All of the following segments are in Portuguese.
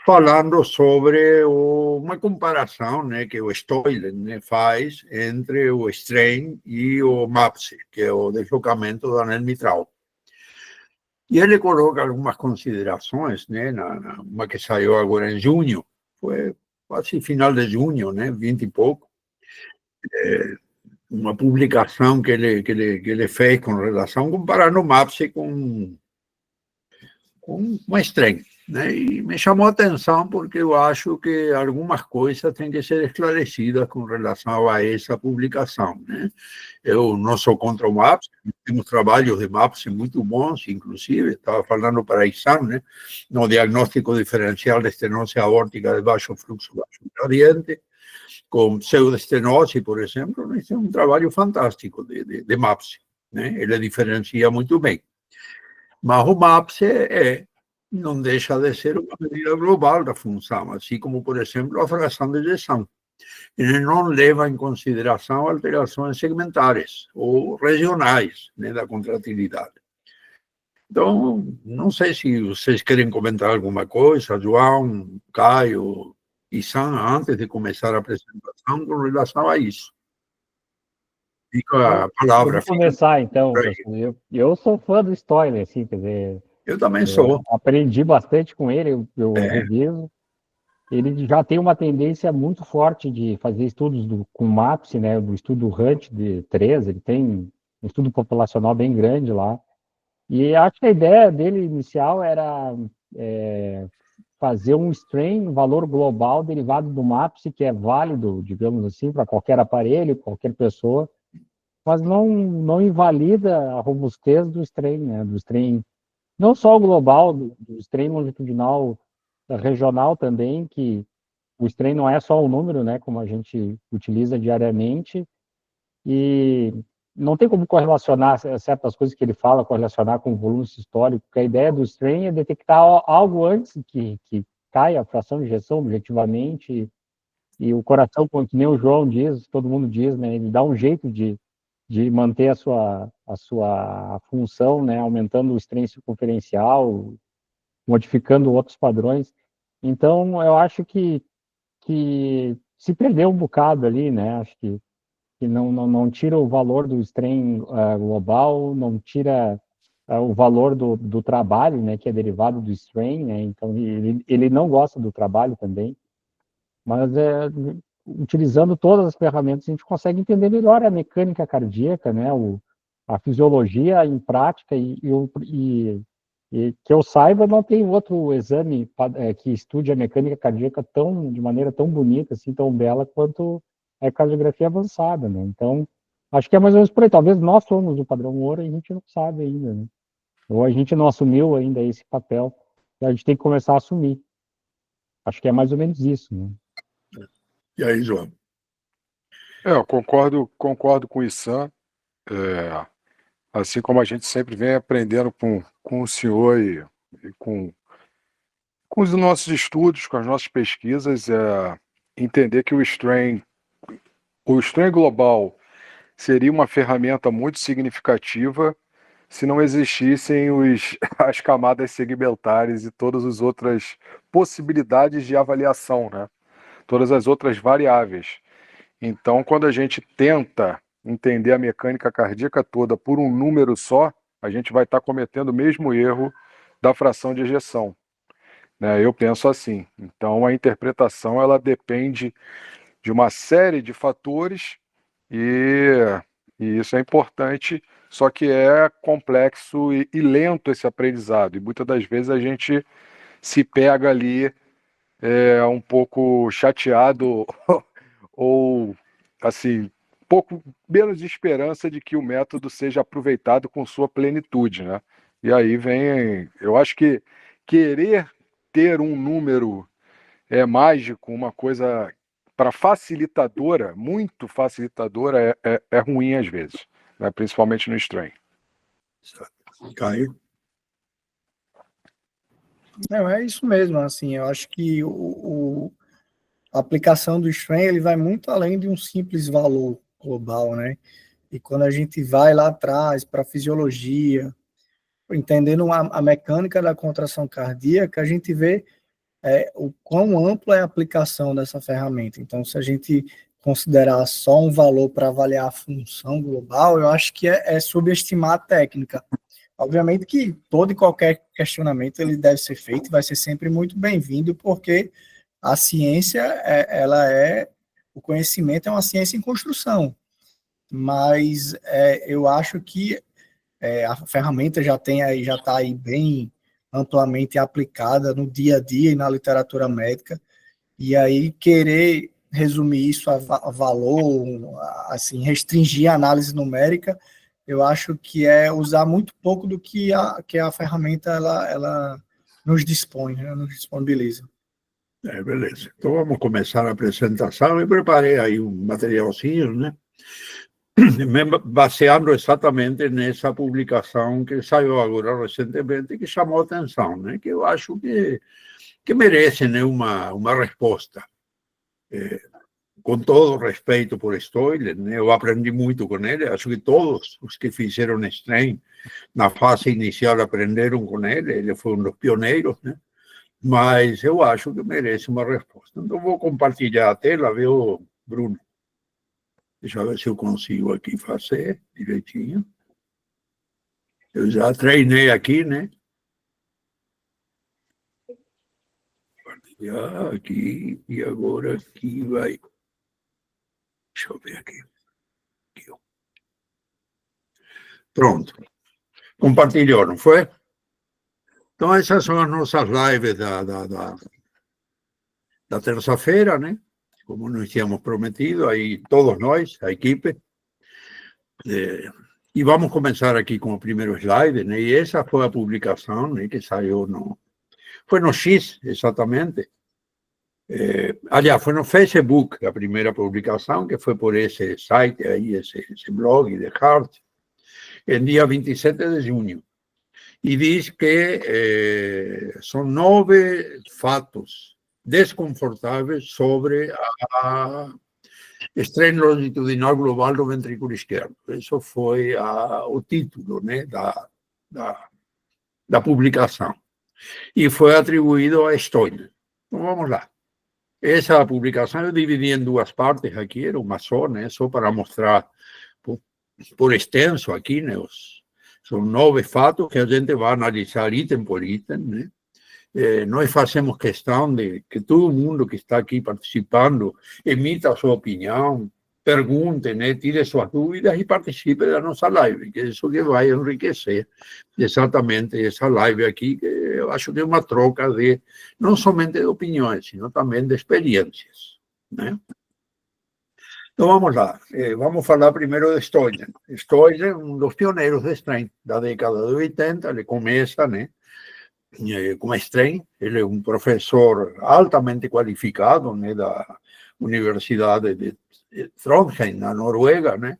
falando sobre uma comparação, né, que o Stoilen, né, faz entre o strain e o MAPS, que é o deslocamento do anel mitral. E ele coloca algumas considerações, né, uma que saiu agora em junho, foi quase final de junho, né, 20 e pouco, uma publicação que ele fez com relação, comparando o MAPS com uma strain, né? E me chamou a atenção porque eu acho que algumas coisas têm que ser esclarecidas com relação a essa publicação, né? Eu não sou contra o MAPS, temos trabalhos de MAPS muito bons, inclusive, estava falando para a ISAM, né? No diagnóstico diferencial de estenose aórtica de baixo fluxo, baixo gradiente, com pseudoestenose, por exemplo, esse é um trabalho fantástico de MAPS, né? Ele diferencia muito bem. Mas o MAPS não deixa de ser uma medida global da função, assim como, por exemplo, a fração de ejeção. Ele não leva em consideração alterações segmentares ou regionais, né, da contratilidade. Então, não sei se vocês querem comentar alguma coisa, João, Caio e Sam, antes de começar a apresentação, com relação a isso. Fica a palavra. Eu vou começar, então, professor. Eu sou fã do Stoiler, assim, quer dizer... Eu também sou. Aprendi bastante com ele, eu reviso. Ele já tem uma tendência muito forte de fazer estudos com MAPS, né, do estudo Hunt de 3, ele tem um estudo populacional bem grande lá. E acho que a ideia dele inicial era fazer um strain, valor global derivado do MAPS, que é válido, digamos assim, para qualquer aparelho, qualquer pessoa, mas não invalida a robustez do strain, né, do strain, não só o global, do strain longitudinal regional também, que o strain não é só o número, né, como a gente utiliza diariamente, e não tem como correlacionar certas coisas que ele fala, correlacionar com o volume sistólico, porque a ideia do strain é detectar algo antes que caia a fração de ejeção objetivamente, e o coração, como nem o João diz, todo mundo diz, né, ele dá um jeito de manter a sua função, né, aumentando o strain circunferencial, modificando outros padrões. Então, eu acho que se perdeu um bocado ali, né? Acho que não tira o valor do strain global, não tira o valor do trabalho, né? Que é derivado do strain, né? Então, ele não gosta do trabalho também. Mas, utilizando todas as ferramentas, a gente consegue entender melhor a mecânica cardíaca, né? A fisiologia em prática e que eu saiba, não tem outro exame que estude a mecânica cardíaca de maneira tão bonita, assim, tão bela, quanto a ecocardiografia avançada, né? Então, acho que é mais ou menos por aí. Talvez nós somos o padrão ouro e a gente não sabe ainda, né? Ou a gente não assumiu ainda esse papel, e a gente tem que começar a assumir. Acho que é mais ou menos isso, né? E aí, João? Eu concordo com o Isam. Assim como a gente sempre vem aprendendo com o senhor e com os nossos estudos, com as nossas pesquisas, entender que o strain global seria uma ferramenta muito significativa se não existissem as camadas segmentares e todas as outras possibilidades de avaliação, né? Todas as outras variáveis. Então, quando a gente tenta entender a mecânica cardíaca toda por um número só, a gente vai estar cometendo o mesmo erro da fração de ejeção, né? Eu penso assim. Então, a interpretação ela depende de uma série de fatores e isso é importante, só que é complexo e lento esse aprendizado. E muitas das vezes a gente se pega ali um pouco chateado ou assim, pouco menos de esperança de que o método seja aproveitado com sua plenitude, né? E aí vem, eu acho que querer ter um número mágico, uma coisa para facilitadora, muito facilitadora, é ruim às vezes, né? Principalmente no strain. Caio? Não, é isso mesmo, assim, eu acho que a aplicação do strain ele vai muito além de um simples valor global, né? E quando a gente vai lá atrás para a fisiologia, entendendo a mecânica da contração cardíaca, a gente vê o quão ampla é a aplicação dessa ferramenta. Então, se a gente considerar só um valor para avaliar a função global, eu acho que é subestimar a técnica. Obviamente que todo e qualquer questionamento ele deve ser feito, vai ser sempre muito bem-vindo, porque a ciência, o conhecimento é uma ciência em construção. Mas eu acho que a ferramenta já está aí bem amplamente aplicada no dia a dia e na literatura médica, e aí querer resumir isso a valor, assim, restringir a análise numérica, eu acho que é usar muito pouco do que a ferramenta ela nos dispõe, né, nos disponibiliza. Beleza. Então vamos começar a apresentação. Eu preparei aí um materialzinho, né? Me baseando exatamente nessa publicação que saiu agora recentemente, que chamou a atenção, né? Que eu acho que merece, né, uma resposta. Com todo respeito por Stoiler, né? Eu aprendi muito com ele, acho que todos os que fizeram Strain na fase inicial aprenderam com ele foi um dos pioneiros, né? Mas eu acho que merece uma resposta. Então vou compartilhar a tela, viu, Bruno? Deixa eu ver se eu consigo aqui fazer direitinho. Eu já treinei aqui, né? Compartilhar aqui, e agora aqui vai. Deixa eu ver aqui. Ó. Pronto. Compartilhou, não foi? Então, essas são as nossas lives da terça-feira, né? Como nós tínhamos prometido, aí todos nós, a equipe. E vamos começar aqui com o primeiro slide, né? E essa foi a publicação, né, que saiu foi no X, exatamente. Aliás, foi no Facebook a primeira publicação, que foi por esse site aí, esse blog de Hart, em dia 27 de junho. E diz que são 9 fatos desconfortáveis sobre a strain longitudinal global do ventrículo esquerdo. Isso foi o título, né, da publicação. E foi atribuído a Stoiler. Então, vamos lá. Essa publicação eu dividi em 2 partes aqui, era uma só, né, só para mostrar por extenso aqui, né, são 9 fatos que a gente vai analisar item por item, né? Nós fazemos questão de que todo mundo que está aqui participando emita a sua opinião, pergunte, né, tire suas dúvidas e participe da nossa live, que é isso que vai enriquecer exatamente essa live aqui, que eu acho que é uma troca não somente de opiniões, sino também de experiências, né? Então vamos lá, vamos falar primeiro de Stoiler. Stoiler, um dos pioneiros de strain da década de 80, ele começa, né, com strain, ele é um professor altamente qualificado, né, da Universidade de Trondheim, na Noruega, né?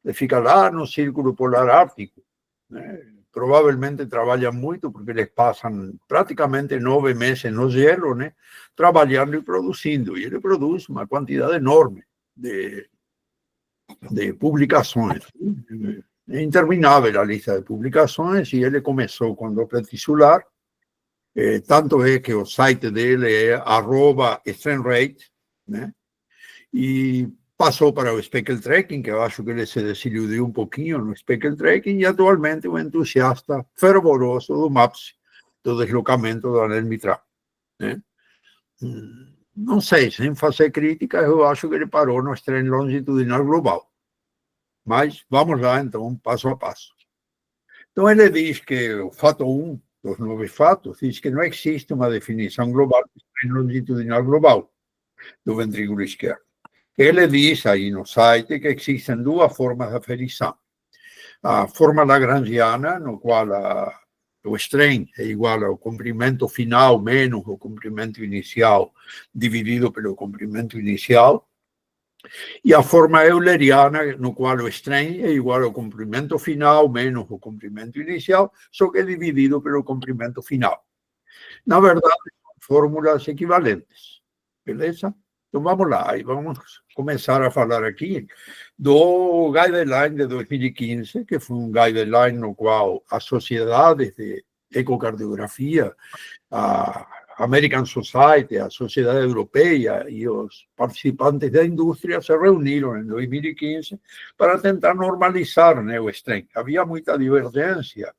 Ele fica lá no Círculo Polar Ártico, né? Provavelmente trabalha muito, porque eles passam praticamente 9 meses no gelo, né, trabalhando e produzindo, e ele produz uma quantidade enorme de publicações. É interminável a lista de publicações, e ele começou com Doppler tisular, tanto é que o site dele é @strainrate, né? E passou para o Speckle Tracking, que eu acho que ele se desiludiu um pouquinho no Speckle Tracking, e atualmente um entusiasta fervoroso do MAPS, do deslocamento do anel mitral, né? Não sei, sem fazer críticas, eu acho que ele parou no strain longitudinal global. Mas vamos lá, então, passo a passo. Então, ele diz que o fato 1 dos 9 fatos diz que não existe uma definição global de strain longitudinal global do ventrículo esquerdo. Ele diz aí no site que existem 2 formas de aferição. A forma lagrangiana, no qual o strain é igual ao comprimento final menos o comprimento inicial dividido pelo comprimento inicial. E a forma euleriana, no qual o strain é igual ao comprimento final menos o comprimento inicial, só que é dividido pelo comprimento final. Na verdade, são fórmulas equivalentes. Beleza? Então vamos lá, e vamos começar a falar aqui do guideline de 2015, que foi um guideline no qual as sociedades de ecocardiografia, a American Society, a Sociedade Europeia e os participantes da indústria se reuniram em 2015 para tentar normalizar, né, o strain. Havia muita divergência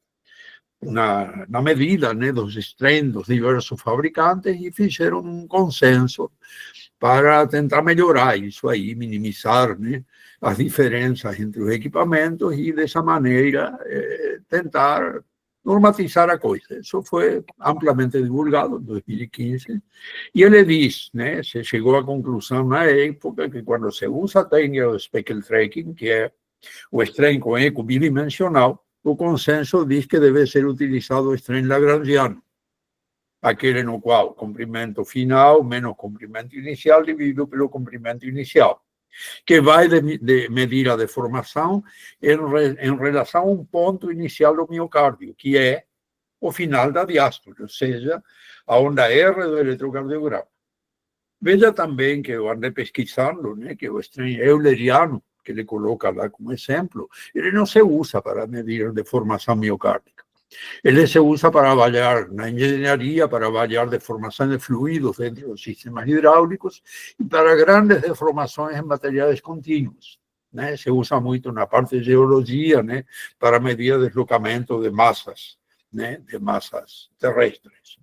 na medida, né, dos strains dos diversos fabricantes e fizeram um consenso para tentar melhorar isso aí, minimizar, né, as diferenças entre os equipamentos e, dessa maneira, tentar normatizar a coisa. Isso foi amplamente divulgado em 2015. E ele diz, né, se chegou à conclusão na época que quando se usa a técnica do speckle tracking, que é o strain com eco bidimensional, o consenso diz que deve ser utilizado o strain lagrangiano, aquele no qual o comprimento final menos comprimento inicial dividido pelo comprimento inicial, que vai medir a deformação em relação a um ponto inicial do miocárdio, que é o final da diástole, ou seja, a onda R do eletrocardiograma. Veja também que eu andei pesquisando, né, que o strain euleriano, que ele coloca lá como exemplo, ele não se usa para medir a deformação miocárdica. Ele se usa para avaliar na engenharia, para avaliar deformação de fluidos dentro dos sistemas hidráulicos e para grandes deformações em materiais contínuos, né? Se usa muito na parte de geologia, né, para medir deslocamento de massas, né, de massas terrestres.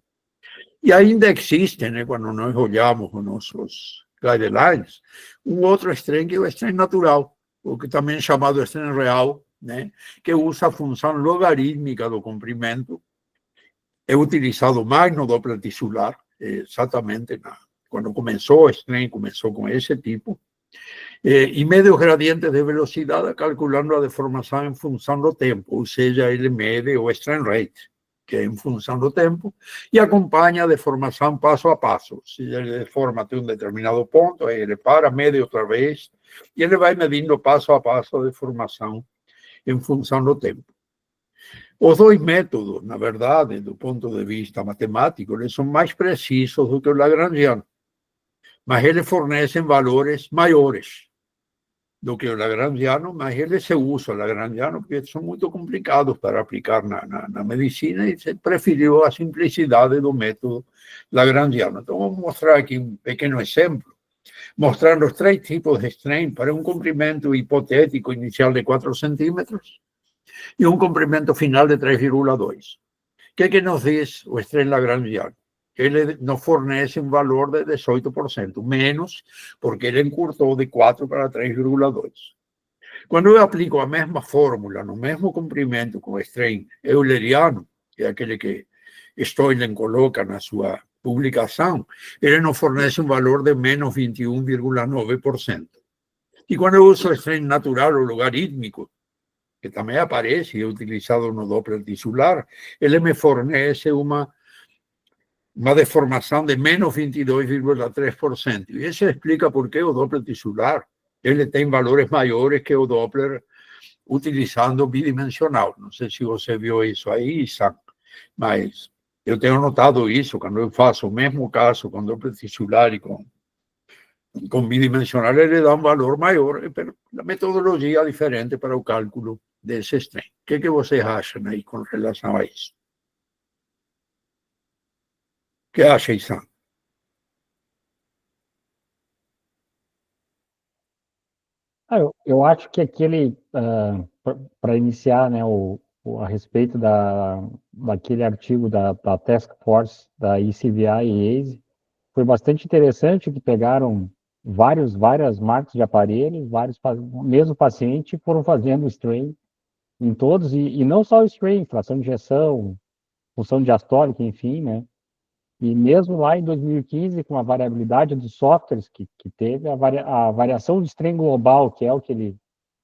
E ainda existe, né, quando nós olhamos os nossos guidelines, um outro strain que é o strain natural, o que também é chamado strain real, né, que usa a função logarítmica do comprimento, é utilizado mais no Doppler tisular, exatamente quando começou o strain, começou com esse tipo, e mede os gradientes de velocidade calculando a deformação em função do tempo, ou seja, ele mede o strain rate, que é em função do tempo, e acompanha a deformação passo a passo. Se ele deforma até um determinado ponto, aí ele para, mede outra vez, e ele vai medindo passo a passo a deformação em função do tempo. Os dois métodos, na verdade, do ponto de vista matemático, eles são mais precisos do que o lagrangiano, mas eles fornecem valores maiores do que o lagrangiano, mas eles se usam o lagrangiano porque são muito complicados para aplicar na medicina e se preferiu a simplicidade do método lagrangiano. Então, vamos mostrar aqui um pequeno exemplo, mostrando os 3 tipos de strain para um comprimento hipotético inicial de 4 centímetros e um comprimento final de 3,2. O que nos diz o strain lagrangiano? Ele nos fornece um valor de 18%, menos porque ele encurtou de 4 para 3,2. Quando eu aplico a mesma fórmula, no mesmo comprimento com o strain euleriano, que é aquele que Stoilen coloca na sua publicação, ele nos fornece um valor de menos 21,9%. E quando eu uso o strain natural ou logarítmico, que também aparece e é utilizado no Doppler tisular, ele me fornece uma deformação de menos 22,3%. E isso explica por que o Doppler tisular ele tem valores maiores que o Doppler utilizando bidimensional. Não sei se você viu isso aí, Sam, mas eu tenho notado isso quando eu faço o mesmo caso com Doppler tisular e com bidimensional, ele dá um valor maior, a metodologia é diferente para o cálculo desse strain. O que vocês acham aí com relação a isso? O que acha, Sam? Eu acho que aquele, para iniciar, né, a respeito daquele artigo da Task Force, da ICVI e ACE, foi bastante interessante que pegaram várias marcas de aparelhos, mesmo paciente, foram fazendo strain em todos, e não só o strain, fração de injeção, função diastólica, enfim, né? E mesmo lá em 2015, com a variabilidade dos softwares que teve, a variação do strain global, que é o que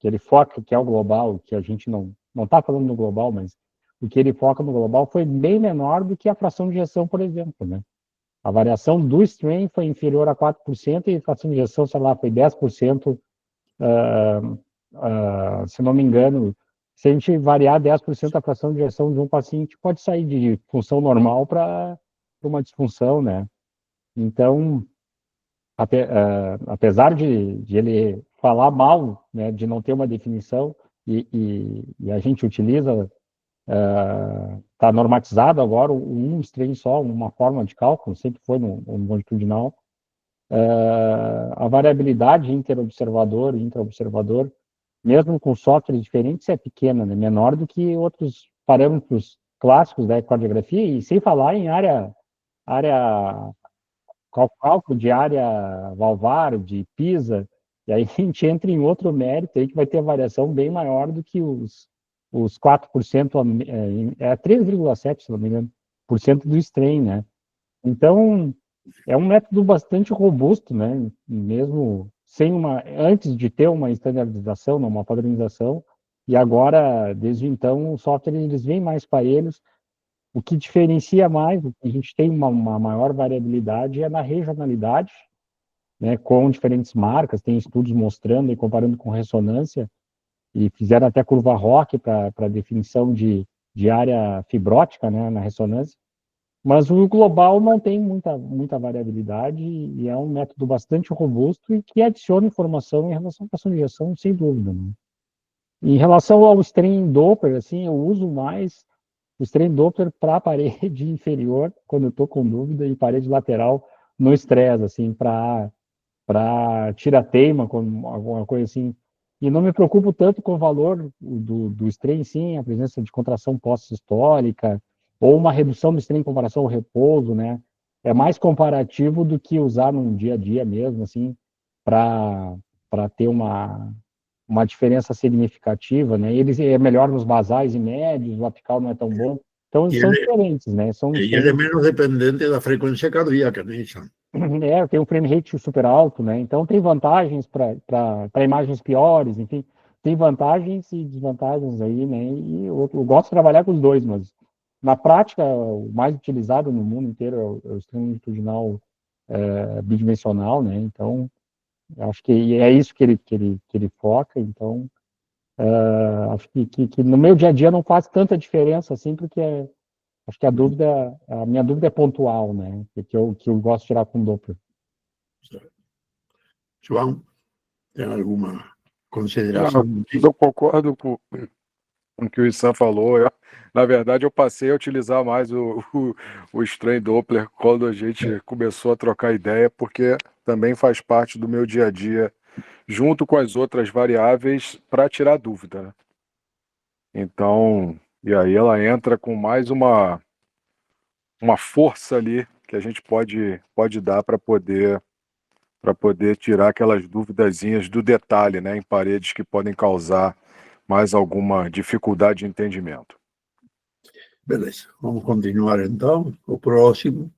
ele foca, que é o global, que a gente não está falando no global, mas o que ele foca no global foi bem menor do que a fração de injeção, por exemplo, né? A variação do strain foi inferior a 4% e a fração de injeção, sei lá, foi 10%, se não me engano. Se a gente variar 10% a fração de injeção de um paciente, pode sair de função normal para uma disfunção, né? Então, apesar de ele falar mal, né, de não ter uma definição, e a gente utiliza Está normatizado agora um strain só, uma forma de cálculo, sempre foi no longitudinal. A variabilidade interobservador e intraobservador, mesmo com softwares diferentes, é pequena, né? Menor do que outros parâmetros clássicos da ecocardiografia, e sem falar em cálculo de área valvar, de PISA, e aí a gente entra em outro mérito aí que vai ter variação bem maior do que os 4%, 3,7%, se não me engano, por cento do strain, né? Então, é um método bastante robusto, né? Mesmo antes de ter uma estandarização, uma padronização, e agora, desde então, os softwares eles vêm mais parelhos. O que diferencia mais, a gente tem uma maior variabilidade é na regionalidade, né? Com diferentes marcas, tem estudos mostrando e comparando com ressonância, e fizeram até curva ROC para definição de área fibrótica, né, na ressonância. Mas o global não tem muita variabilidade e é um método bastante robusto e que adiciona informação em relação à fração de ejeção, sem dúvida, né? Em relação ao strain Doppler, assim, eu uso mais o strain Doppler para a parede inferior, quando eu estou com dúvida, e parede lateral no estresse, assim, para tira-teima, com alguma coisa assim. E não me preocupo tanto com o valor do strain, sim, a presença de contração pós-sistólica, ou uma redução do strain em comparação ao repouso, né? É mais comparativo do que usar num dia a dia mesmo, assim, para ter uma diferença significativa, né? Eles é melhor nos basais e médios, o apical não é tão bom. Então, eles são diferentes, né? E ele é menos dependente da frequência cardíaca, né? Tem um frame rate super alto, né? Então tem vantagens para imagens piores, enfim, tem vantagens e desvantagens aí, né? E eu gosto de trabalhar com os dois, mas na prática o mais utilizado no mundo inteiro é o strain longitudinal bidimensional, né? Então acho que é isso que ele foca. Então acho que no meu dia a dia não faz tanta diferença assim, porque acho que a minha dúvida é pontual, né? Que eu gosto de tirar com Doppler. João, tem alguma consideração? Eu concordo com o que o Issan falou. Na verdade, eu passei a utilizar mais o strain Doppler quando a gente começou a trocar ideia, porque também faz parte do meu dia a dia, junto com as outras variáveis, para tirar dúvida, né? Então, e aí ela entra com mais uma força ali que a gente pode dar para poder tirar aquelas duvidazinhas do detalhe, né, em paredes que podem causar mais alguma dificuldade de entendimento. Beleza, vamos continuar então. O próximo,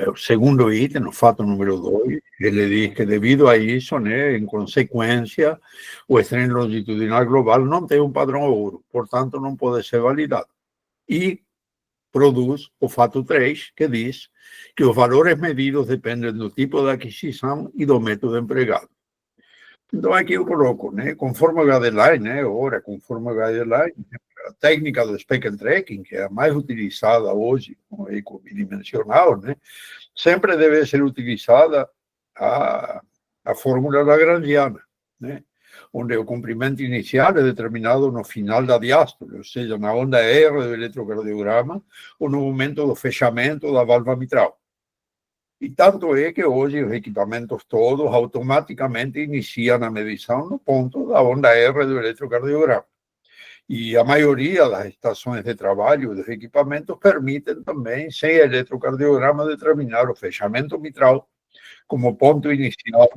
o segundo item, o fato número 2, ele diz que devido a isso, né, em consequência, o strain longitudinal global não tem um padrão ouro, portanto não pode ser validado. E produz o fato 3, que diz que os valores medidos dependem do tipo de aquisição e do método empregado. Então aqui eu coloco, né, conforme o guideline, né, ora, conforme o guideline, a técnica do speckle tracking, que é a mais utilizada hoje com eco bidimensional, né, sempre deve ser utilizada a fórmula lagrangiana, né, onde o comprimento inicial é determinado no final da diástole, ou seja, na onda R do eletrocardiograma ou no momento do fechamento da válvula mitral. E tanto é que hoje os equipamentos todos automaticamente iniciam a medição no ponto da onda R do eletrocardiograma. E a maioria das estações de trabalho dos equipamentos permitem também, sem eletrocardiograma, determinar o fechamento mitral como ponto inicial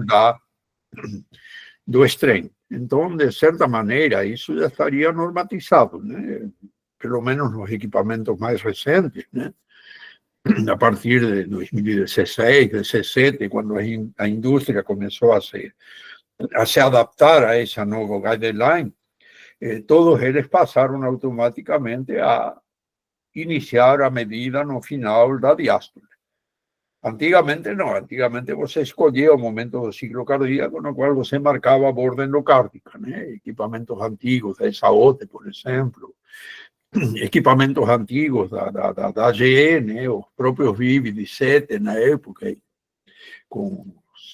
do strain. Então, de certa maneira, isso já estaria normatizado, né? Pelo menos nos equipamentos mais recentes, né? A partir de 2016, 2017, quando a indústria começou a se adaptar a esse novo guideline, todos eles passaram automaticamente a iniciar a medida no final da diástole. Antigamente não, antigamente você escolhia o momento do ciclo cardíaco no qual você marcava a borda endocárdica, né? Equipamentos antigos da ESAOTE, por exemplo, equipamentos antigos da GE, né? Os próprios Vivid 7 na época, com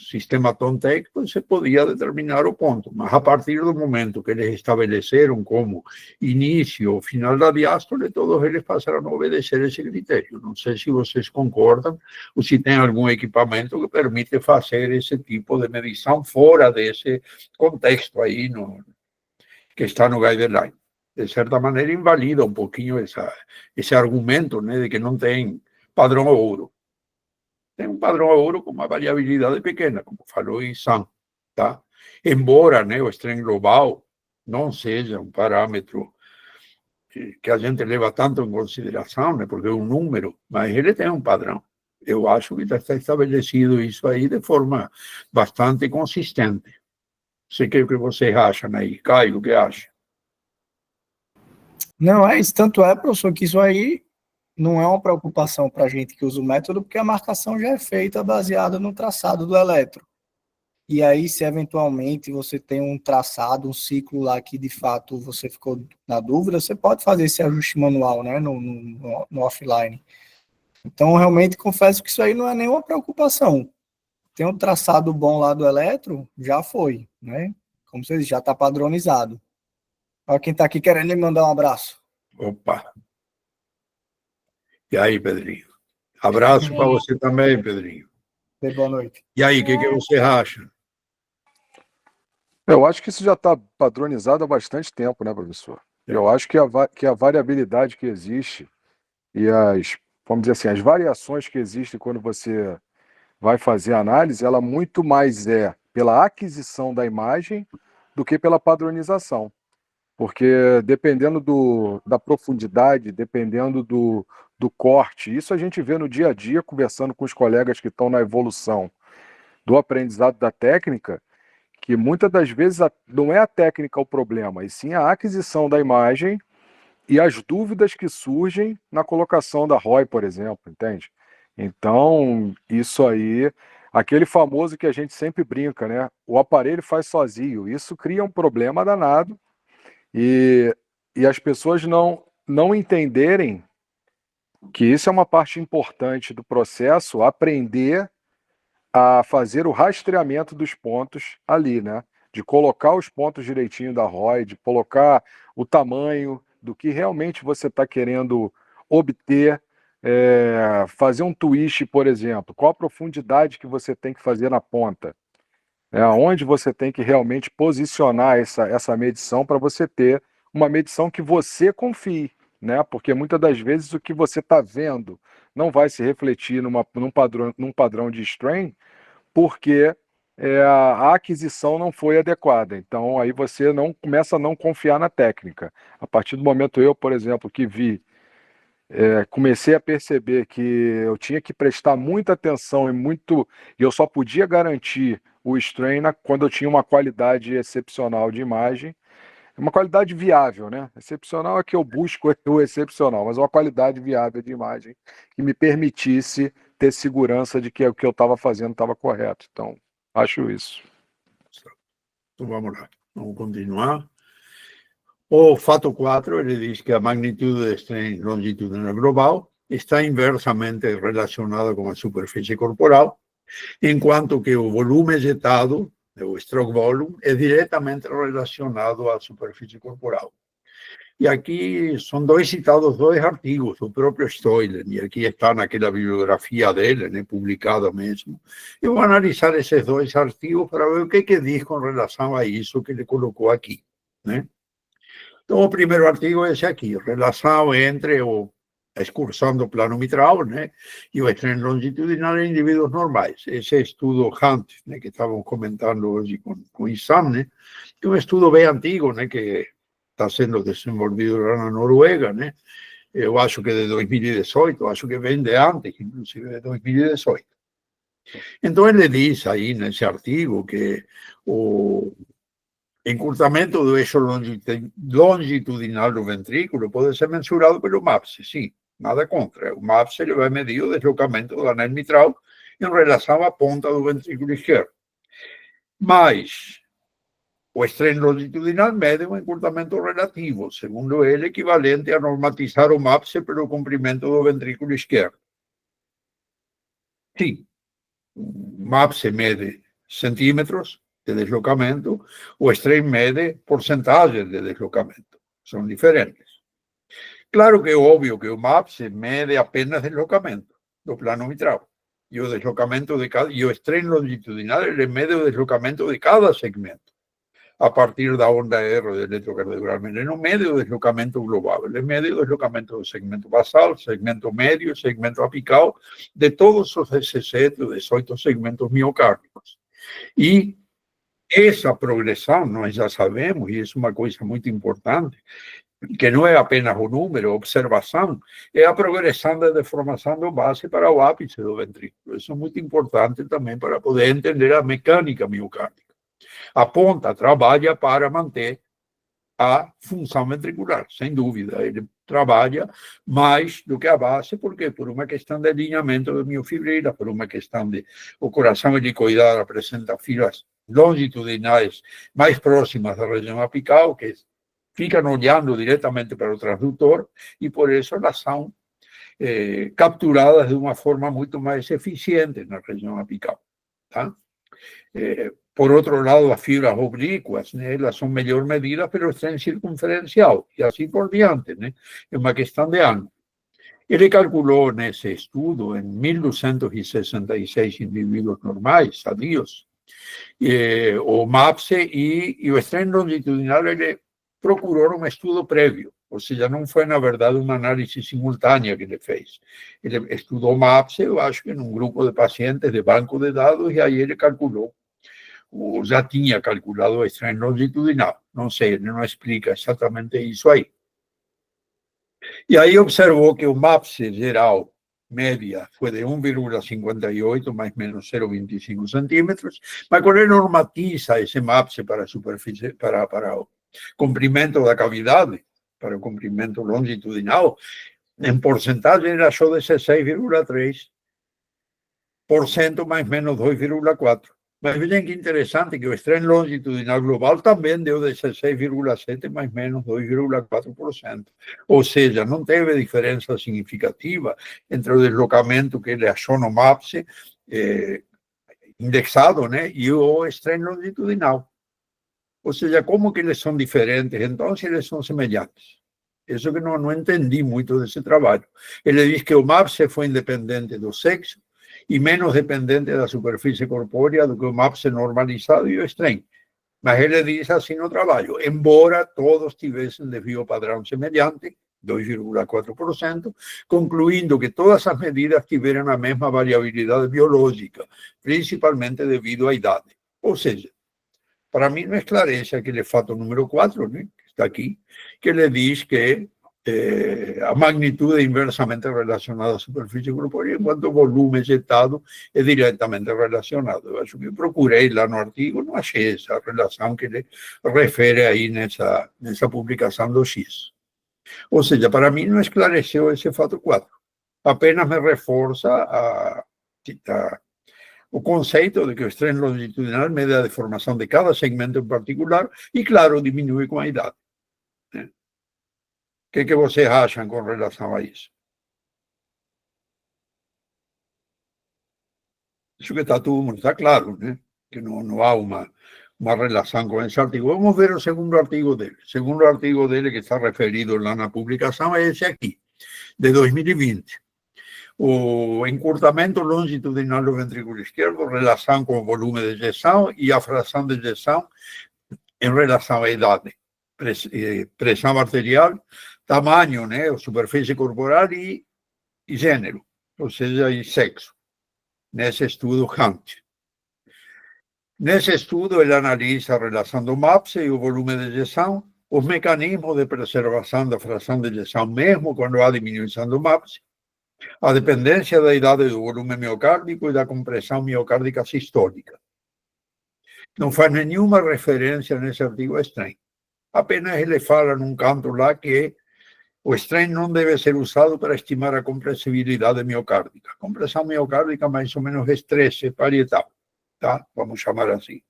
sistema Tontec, você podia determinar o ponto, mas a partir do momento que eles estabeleceram como início ou final da diástole, todos eles passaram a obedecer esse critério. Não sei se vocês concordam ou se tem algum equipamento que permite fazer esse tipo de medição fora desse contexto aí que está no guideline. De certa maneira, invalida um pouquinho esse argumento, né, de que não tem padrão ouro. Tem um padrão ouro com uma variabilidade pequena, como falou Sam, tá? Embora, né, o strain global não seja um parâmetro que a gente leva tanto em consideração, né, porque é um número, mas ele tem um padrão. Eu acho que já está estabelecido isso aí de forma bastante consistente. Não sei o que vocês acham aí. Caio, o que acha? Não, é isso. Tanto é, professor, que isso aí não é uma preocupação para a gente que usa o método, porque a marcação já é feita baseada no traçado do eletro. E aí, se eventualmente você tem um traçado, um ciclo lá que de fato você ficou na dúvida, você pode fazer esse ajuste manual, né, no offline. Então, realmente, confesso que isso aí não é nenhuma preocupação. Tem um traçado bom lá do eletro, já foi, né? Como você disse, já está padronizado. Olha quem está aqui querendo me mandar um abraço. Opa! E aí, Pedrinho? Abraço para você também, Pedrinho. Boa noite. E aí, o que você acha? Eu acho que isso já está padronizado há bastante tempo, né, professor? Eu acho que a variabilidade que existe e vamos dizer assim, as variações que existem quando você vai fazer a análise, ela muito mais é pela aquisição da imagem do que pela padronização. Porque dependendo da profundidade, dependendo do corte, isso a gente vê no dia a dia, conversando com os colegas que estão na evolução do aprendizado da técnica, que muitas das vezes não é a técnica o problema, e sim a aquisição da imagem e as dúvidas que surgem na colocação da ROI, por exemplo, entende? Então, isso aí, aquele famoso que a gente sempre brinca, né? O aparelho faz sozinho, isso cria um problema danado, e as pessoas não entenderem que isso é uma parte importante do processo, aprender a fazer o rastreamento dos pontos ali, né? De colocar os pontos direitinho da ROI, de colocar o tamanho do que realmente você está querendo obter, fazer um twist, por exemplo, qual a profundidade que você tem que fazer na ponta, onde você tem que realmente posicionar essa medição para você ter uma medição que você confie, né? Porque muitas das vezes o que você está vendo não vai se refletir num padrão de strain, porque a aquisição não foi adequada. Então, aí você começa a não confiar na técnica. A partir do momento por exemplo, que comecei a perceber que eu tinha que prestar muita atenção e eu só podia garantir o strain quando eu tinha uma qualidade excepcional de imagem, uma qualidade viável, né? Excepcional é que eu busco o excepcional, mas uma qualidade viável de imagem que me permitisse ter segurança de que o que eu estava fazendo estava correto. Então, acho isso. Então, vamos lá. Vamos continuar. O fato 4, ele diz que a magnitude de strain longitudinal global está inversamente relacionada com a superfície corporal, enquanto que o volume ejetado, o stroke volume, é diretamente relacionado à superfície corporal. E aqui são citados dois artigos do próprio Stoilen, e aqui está naquela bibliografia dele, né, publicada mesmo. Eu vou analisar esses dois artigos para ver o que diz com relação a isso que ele colocou aqui, né? Então, o primeiro artigo é esse aqui, relação entre a excursão do plano mitral, né, e o strain longitudinal em indivíduos normais. Esse estudo Hunt, né, que estávamos comentando hoje com Isam, né, que é um estudo bem antigo, né, que está sendo desenvolvido lá na Noruega, né, eu acho que de 2018, acho que vem de antes, inclusive de 2018. Então, ele diz aí nesse artigo que o encurtamento do eixo longitudinal do ventrículo pode ser mensurado pelo MAPS, sim, nada contra. O MAPS ele vai medir o deslocamento do anel mitral em relação à ponta do ventrículo esquerdo. Mas o strain longitudinal mede um encurtamento relativo, segundo ele, equivalente a normatizar o MAPS pelo comprimento do ventrículo esquerdo. Sim, o MAPS mede centímetros de deslocamento, o strain mede porcentagens de deslocamento. São diferentes. Claro que é óbvio que o MAPS mede apenas deslocamento do plano mitral. E o deslocamento de cada, e o strain longitudinal ele mede o deslocamento de cada segmento a partir da onda R do eletrocardiograma. Ele não mede o deslocamento global, ele mede o deslocamento do segmento basal, segmento médio, segmento apical, de todos os 17 ou 18 segmentos miocárdicos. E essa progressão, nós já sabemos, e isso é uma coisa muito importante, que não é apenas o número, a observação, é a progressão da deformação do base para o ápice do ventrículo. Isso é muito importante também para poder entender a mecânica miocárdica. A ponta trabalha para manter a função ventricular, sem dúvida. Ele trabalha mais do que a base, porque por uma questão de alinhamento de miofibrila, por uma questão de o coração helicoidal apresenta filas longitudinais mais próximas da região apical, que ficam olhando diretamente para o transdutor, e por isso elas são capturadas de uma forma muito mais eficiente na região apical. Tá? Por outro lado, as fibras oblíquas, né, elas são melhor medidas pelo strain circunferencial, e assim por diante, né? É uma questão de ângulo. Ele calculou nesse estudo, em 1.266 indivíduos normais, sadios, o MAPSE e o strain longitudinal, ele procurou um estudo prévio, ou seja, não foi, na verdade, uma análise simultânea que ele fez. Ele estudou MAPSE, eu acho que num grupo de pacientes de banco de dados, e aí ele calculou, ou já tinha calculado o strain longitudinal. Não sei, ele não explica exatamente isso aí. E aí observou que o MAPSE geral, média, foi de 1,58, mais ou menos 0,25 centímetros, mas quando ele normatiza esse MAPSE para a superfície, para o comprimento da cavidade, para o comprimento longitudinal, em porcentagem era só 16,3%, mais ou menos 2,4%. Mas vejam que interessante que o strain longitudinal global também deu 16,7%, mais ou menos 2,4%. Ou seja, não teve diferença significativa entre o deslocamento que ele achou no MAPSE, indexado, né, e o strain longitudinal. Ou seja, como que eles são diferentes? Então, se eles são semelhantes. Isso que não entendi muito desse trabalho. Ele diz que o MAPSE foi independente do sexo e menos dependente da superfície corpórea do que o MAPSE normalizado e o strain. Mas ele diz assim no trabalho, embora todos tivessem desvio padrão semelhante, 2,4%, concluindo que todas as medidas tiveram a mesma variabilidade biológica, principalmente devido à idade. Ou seja, para mim não esclarece aquele fato número 4, né, que está aqui, que ele diz que a magnitude é inversamente relacionada à superfície corpórea, enquanto o volume ejetado é diretamente relacionado. Eu acho que procurei lá no artigo, não achei essa relação que ele refere aí nessa publicação do X. Ou seja, para mim não esclareceu esse fato 4. Apenas me reforça o conceito de que o strain longitudinal mede a deformação de cada segmento em particular e, claro, diminui com a idade. O que vocês acham com relação a isso? Acho que está tudo, está claro, né? Que não há uma relação com esse artigo. Vamos ver o segundo artigo dele. O segundo artigo dele, que está referido lá na publicação, é esse aqui, de 2020. O encurtamento longitudinal do ventrículo esquerdo, relação com o volume de ejeção e a fração de ejeção em relação à idade, pressão arterial, tamanho, né, superfície corporal e gênero, ou seja, e sexo, nesse estudo Hunt. Nesse estudo, ele analisa a relação do MAPSE e o volume de ejeção, os mecanismos de preservação da fração de ejeção, mesmo quando há diminuição do MAPSE, a dependência da idade do volume miocárdico e da compressão miocárdica sistólica. Não faz nenhuma referência nesse artigo a strain. Apenas ele fala num canto lá que o strain não deve ser usado para estimar a compressibilidade miocárdica. A compressão miocárdica mais ou menos estresse parietal, tá? Vamos chamar assim.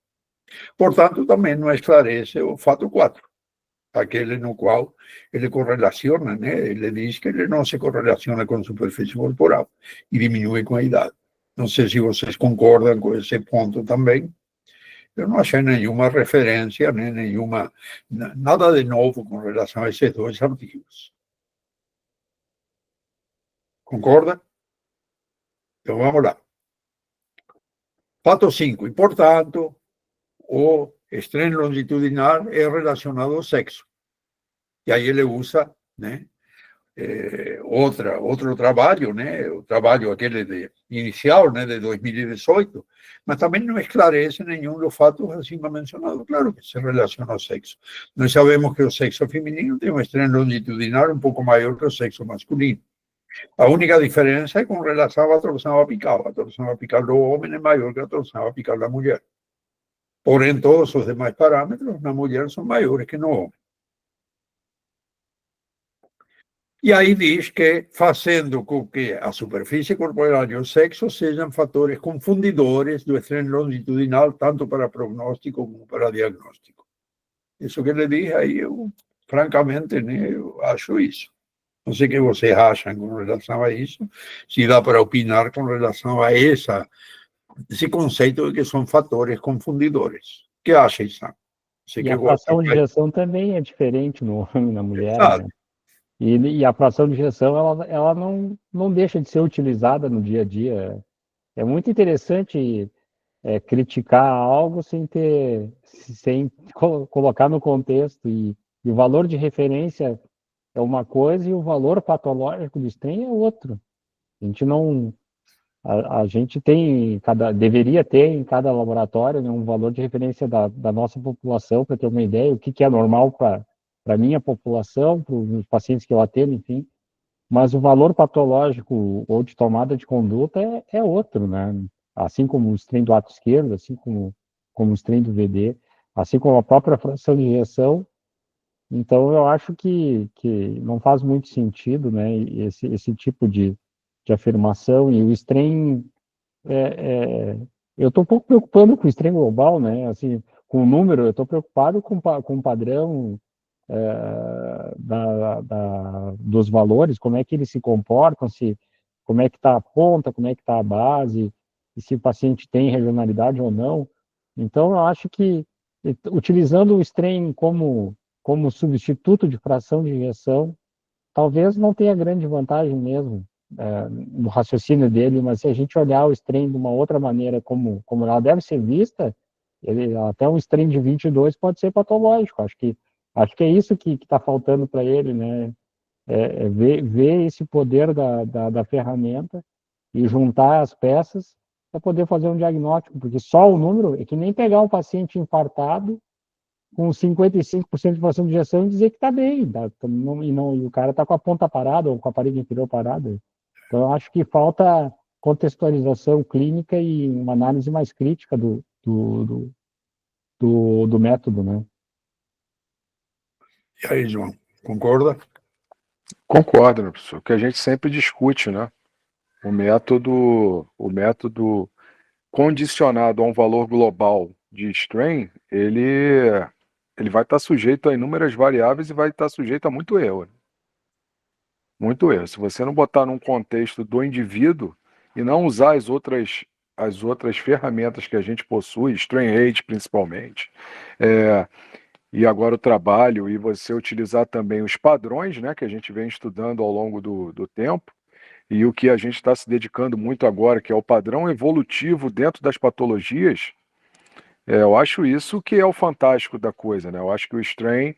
Portanto, também não esclarece o fato 4. Aquele no qual ele correlaciona, né? Ele diz que ele não se correlaciona com a superfície corporal e diminui com a idade. Não sei se vocês concordam com esse ponto também. Eu não achei nenhuma referência, nem nada de novo com relação a esses dois artigos. Concorda? Então vamos lá. Fato 5. E, portanto, o strain longitudinal é relacionado ao sexo. E aí ele usa, né, outro trabalho, né, o trabalho aquele inicial, né, de 2018, mas também não esclarece nenhum dos fatos acima mencionados. Claro que se relaciona ao sexo. Nós sabemos que o sexo feminino tem um strain longitudinal um pouco maior que o sexo masculino. A única diferença é com relação à torção apical. A torção apical do homem é maior que a torção apical da mulher. Porém, todos os demais parâmetros na mulher são maiores que no homem. E aí diz que, fazendo com que a superfície corporal e o sexo sejam fatores confundidores do strain longitudinal, tanto para prognóstico como para diagnóstico. Isso que ele diz aí, eu, francamente, né, eu acho isso. Não sei o que vocês acham com relação a isso, se dá para opinar com relação a esse conceito de que são fatores confundidores. O que acha, Isam? E a fração de injeção também é diferente no homem e na mulher, né? E a fração de injeção, ela não deixa de ser utilizada no dia a dia. É muito interessante criticar algo sem colocar no contexto. E o valor de referência é uma coisa e o valor patológico do strain é outro. A gente não... A gente deveria ter em cada laboratório, né, um valor de referência da nossa população para ter uma ideia o que é normal para a minha população, para os pacientes que eu atendo, enfim. Mas o valor patológico ou de tomada de conduta é outro, né? Assim como o strain do ato esquerdo, assim como o strain do VD, assim como a própria fração de injeção. Então, eu acho que não faz muito sentido, né, esse tipo de afirmação. E o strain, eu estou um pouco preocupado com o strain global, né, assim, com o número, eu estou preocupado com o padrão dos valores, como é que eles se comportam, como é que está a ponta, como é que está a base, e se o paciente tem regionalidade ou não. Então, eu acho que, utilizando o strain como substituto de fração de injeção, talvez não tenha grande vantagem mesmo no raciocínio dele, mas se a gente olhar o strain de uma outra maneira, como ela deve ser vista, até um strain de 22 pode ser patológico. Acho que é isso que está faltando para ele, né? Ver esse poder da ferramenta e juntar as peças para poder fazer um diagnóstico, porque só o número é que nem pegar um paciente infartado com 55% de fração de injeção e dizer que está bem, e o cara está com a ponta parada ou com a parede inferior parada. Então, eu acho que falta contextualização clínica e uma análise mais crítica do método, né? E aí, João, concorda? Concordo, meu professor, que a gente sempre discute, né? O método condicionado a um valor global de strain, ele vai estar sujeito a inúmeras variáveis e vai estar sujeito a muito erro. Né? Muito erro. Se você não botar num contexto do indivíduo e não usar as outras ferramentas que a gente possui, strain rate principalmente, e agora o trabalho, e você utilizar também os padrões, né, que a gente vem estudando ao longo do tempo, e o que a gente está se dedicando muito agora, que é o padrão evolutivo dentro das patologias, eu acho isso que é o fantástico da coisa, né? Eu acho que o strain,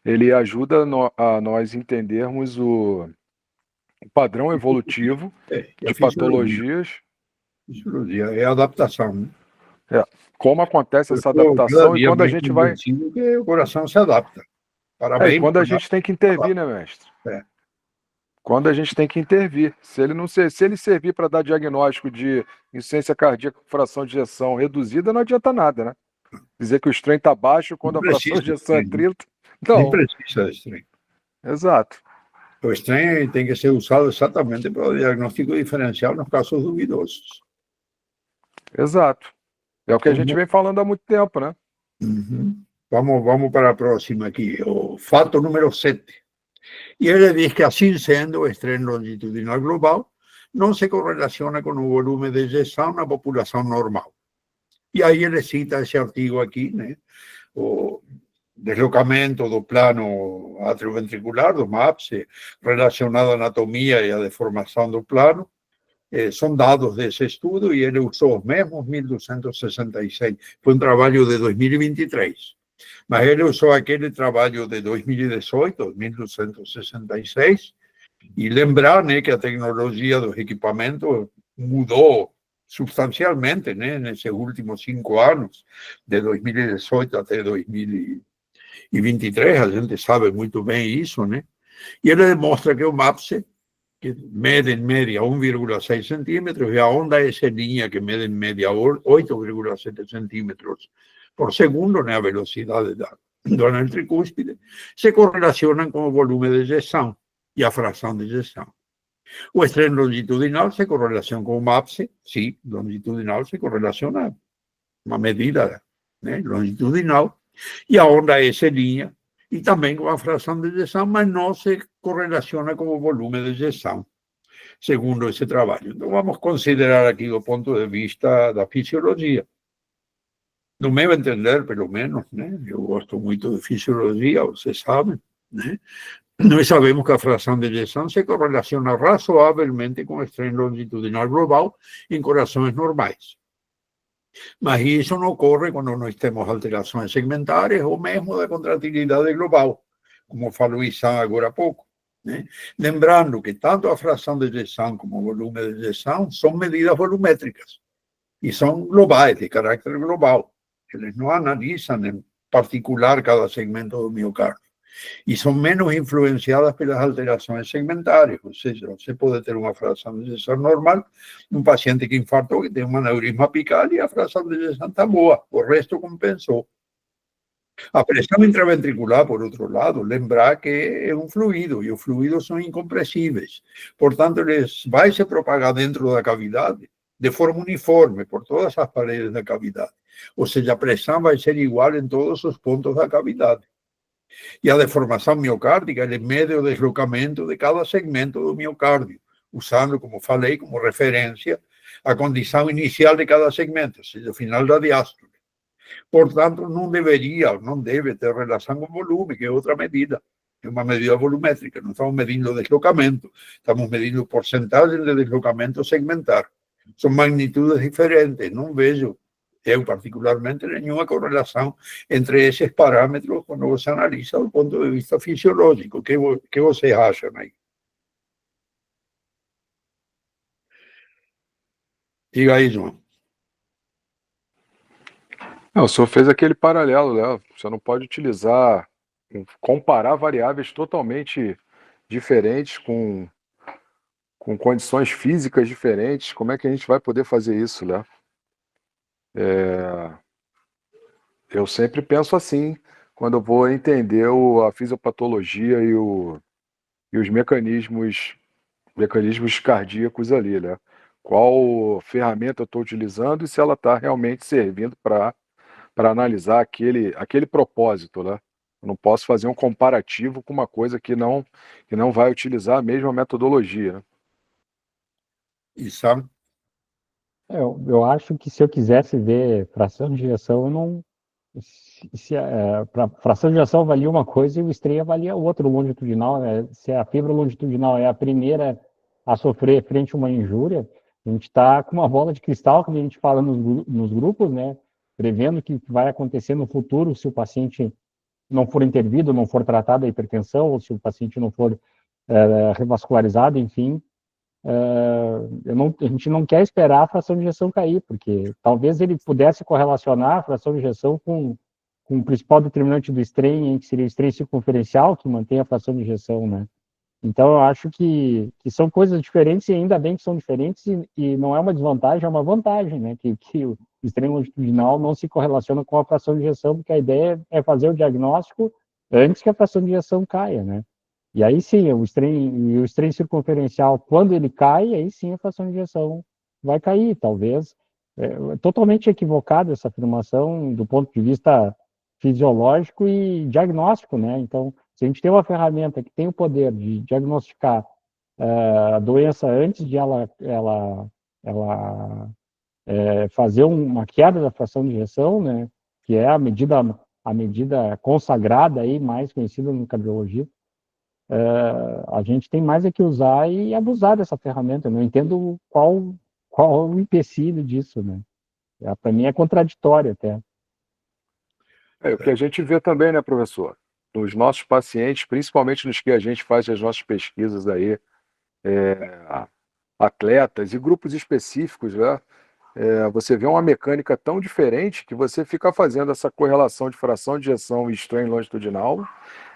ele ajuda a nós entendermos o padrão evolutivo de patologias. Fisiologia é adaptação, né? Como acontece essa adaptação e quando a gente vai... que o coração se adapta. Parabéns. Quando a gente tem que intervir, né, mestre? Quando a gente tem que intervir. Se ele servir para dar diagnóstico de insuficiência cardíaca com fração de ejeção reduzida, não adianta nada, né? Dizer que o strain está baixo quando a fração de ejeção é 30. Não. Nem precisa de strain. Exato. O strain tem que ser usado exatamente para o diagnóstico diferencial nos casos duvidosos. Exato. É o que a gente vem falando há muito tempo, né? Uhum. Vamos para a próxima aqui, o fato número 7. E ele diz que, assim sendo, o strain longitudinal global não se correlaciona com o volume de injeção na população normal. E aí ele cita esse artigo aqui, né? O deslocamento do plano atrioventricular, do MAPS, relacionado à anatomia e à deformação do plano, são dados desse estudo e ele usou os mesmos 1266. Foi um trabalho de 2023. Mas ele usou aquele trabalho de 2018, 1266, e lembrar, né, que a tecnologia dos equipamentos mudou substancialmente, né, nesses últimos 5 anos, de 2018 até 2023, a gente sabe muito bem isso, né? E ele demonstra que o MAPS, que mede em média 1,6 centímetros, e a onda S' que mede em média 8,7 centímetros por segundo, né, a velocidade do anel tricúspide, se correlacionam com o volume de ejeção e a fração de ejeção. O estresse longitudinal se correlaciona com o MAPS, sim, longitudinal se correlaciona, uma medida, né, longitudinal, e a onda S' e também com a fração de ejeção, mas não se correlaciona com o volume de ejeção, segundo esse trabalho. Então, vamos considerar aqui do ponto de vista da fisiologia. No meu entender, pelo menos, né? Eu gosto muito de fisiologia, vocês sabem, né? Nós sabemos que a fração de ejeção se correlaciona razoavelmente com o estresse longitudinal global em corações normais. Mas isso não ocorre quando nós temos alterações segmentares ou mesmo da contratilidade global, como falou Issam agora há pouco, né? Lembrando que tanto a fração de ejeção como o volume de ejeção são medidas volumétricas e são globais, de caráter global. Eles não analisam em particular cada segmento do miocárdio. E são menos influenciadas pelas alterações segmentares, ou seja, você pode ter uma fração de ejeção normal, um paciente que infartou, que tem um aneurisma apical e a fração de ejeção está boa, o resto compensou. A pressão intraventricular, por outro lado, lembrar que é um fluido, e os fluidos são incompressíveis. Portanto, eles vai se propagar dentro da cavidade de forma uniforme por todas as paredes da cavidade. Ou seja, a pressão vai ser igual em todos os pontos da cavidade. E a deformação miocárdica, ele mede o deslocamento de cada segmento do miocárdio, usando, como falei, como referência a condição inicial de cada segmento, ou seja, o final da diástole. Portanto, não deveria, não deve ter relação com volume, que é outra medida. É uma medida volumétrica, não estamos medindo deslocamento, estamos medindo porcentagem de deslocamento segmentar. São magnitudes diferentes, não vejo, eu particularmente, nenhuma correlação entre esses parâmetros quando você analisa do ponto de vista fisiológico. O que vocês acham aí? Diga aí, João. Não, o senhor fez aquele paralelo, né? Você não pode comparar variáveis totalmente diferentes com condições físicas diferentes. Como é que a gente vai poder fazer isso, né? Eu sempre penso assim, quando eu vou entender a fisiopatologia e os mecanismos cardíacos ali, né? Qual ferramenta eu estou utilizando e se ela está realmente servindo para analisar aquele propósito, né? Eu não posso fazer um comparativo com uma coisa que não vai utilizar a mesma metodologia, né? Isso. Eu acho que se eu quisesse ver fração de ejeção, eu não. Para fração de ejeção avalia uma coisa e o strain avalia outra, o longitudinal. Né? Se a fibra longitudinal é a primeira a sofrer frente a uma injúria, a gente está com uma bola de cristal, que a gente fala nos grupos, né? Prevendo o que vai acontecer no futuro se o paciente não for intervido, não for tratado a hipertensão, ou se o paciente não for revascularizado, enfim. A gente não quer esperar a fração de ejeção cair, porque talvez ele pudesse correlacionar a fração de ejeção com o principal determinante do strain, que seria o strain circunferencial, que mantém a fração de ejeção, né? Então, eu acho que são coisas diferentes, e ainda bem que são diferentes, e não é uma desvantagem, é uma vantagem, né? Que o strain longitudinal não se correlaciona com a fração de ejeção, porque a ideia é fazer o diagnóstico antes que a fração de ejeção caia, né? E aí sim, o strain circunferencial, quando ele cai, aí sim a fração de ejeção vai cair. Talvez totalmente equivocada essa afirmação do ponto de vista fisiológico e diagnóstico, né? Então, se a gente tem uma ferramenta que tem o poder de diagnosticar a doença antes de ela fazer uma queda da fração de ejeção, né, que é a medida consagrada aí, mais conhecida no cardiologia, a gente tem mais é que usar e abusar dessa ferramenta. Eu não entendo qual o empecilho disso, né? Para mim é contraditório até. O que a gente vê também, né, professor? Nos nossos pacientes, principalmente nos que a gente faz as nossas pesquisas aí, atletas e grupos específicos, né? Você vê uma mecânica tão diferente que você fica fazendo essa correlação de fração de ejeção e strain longitudinal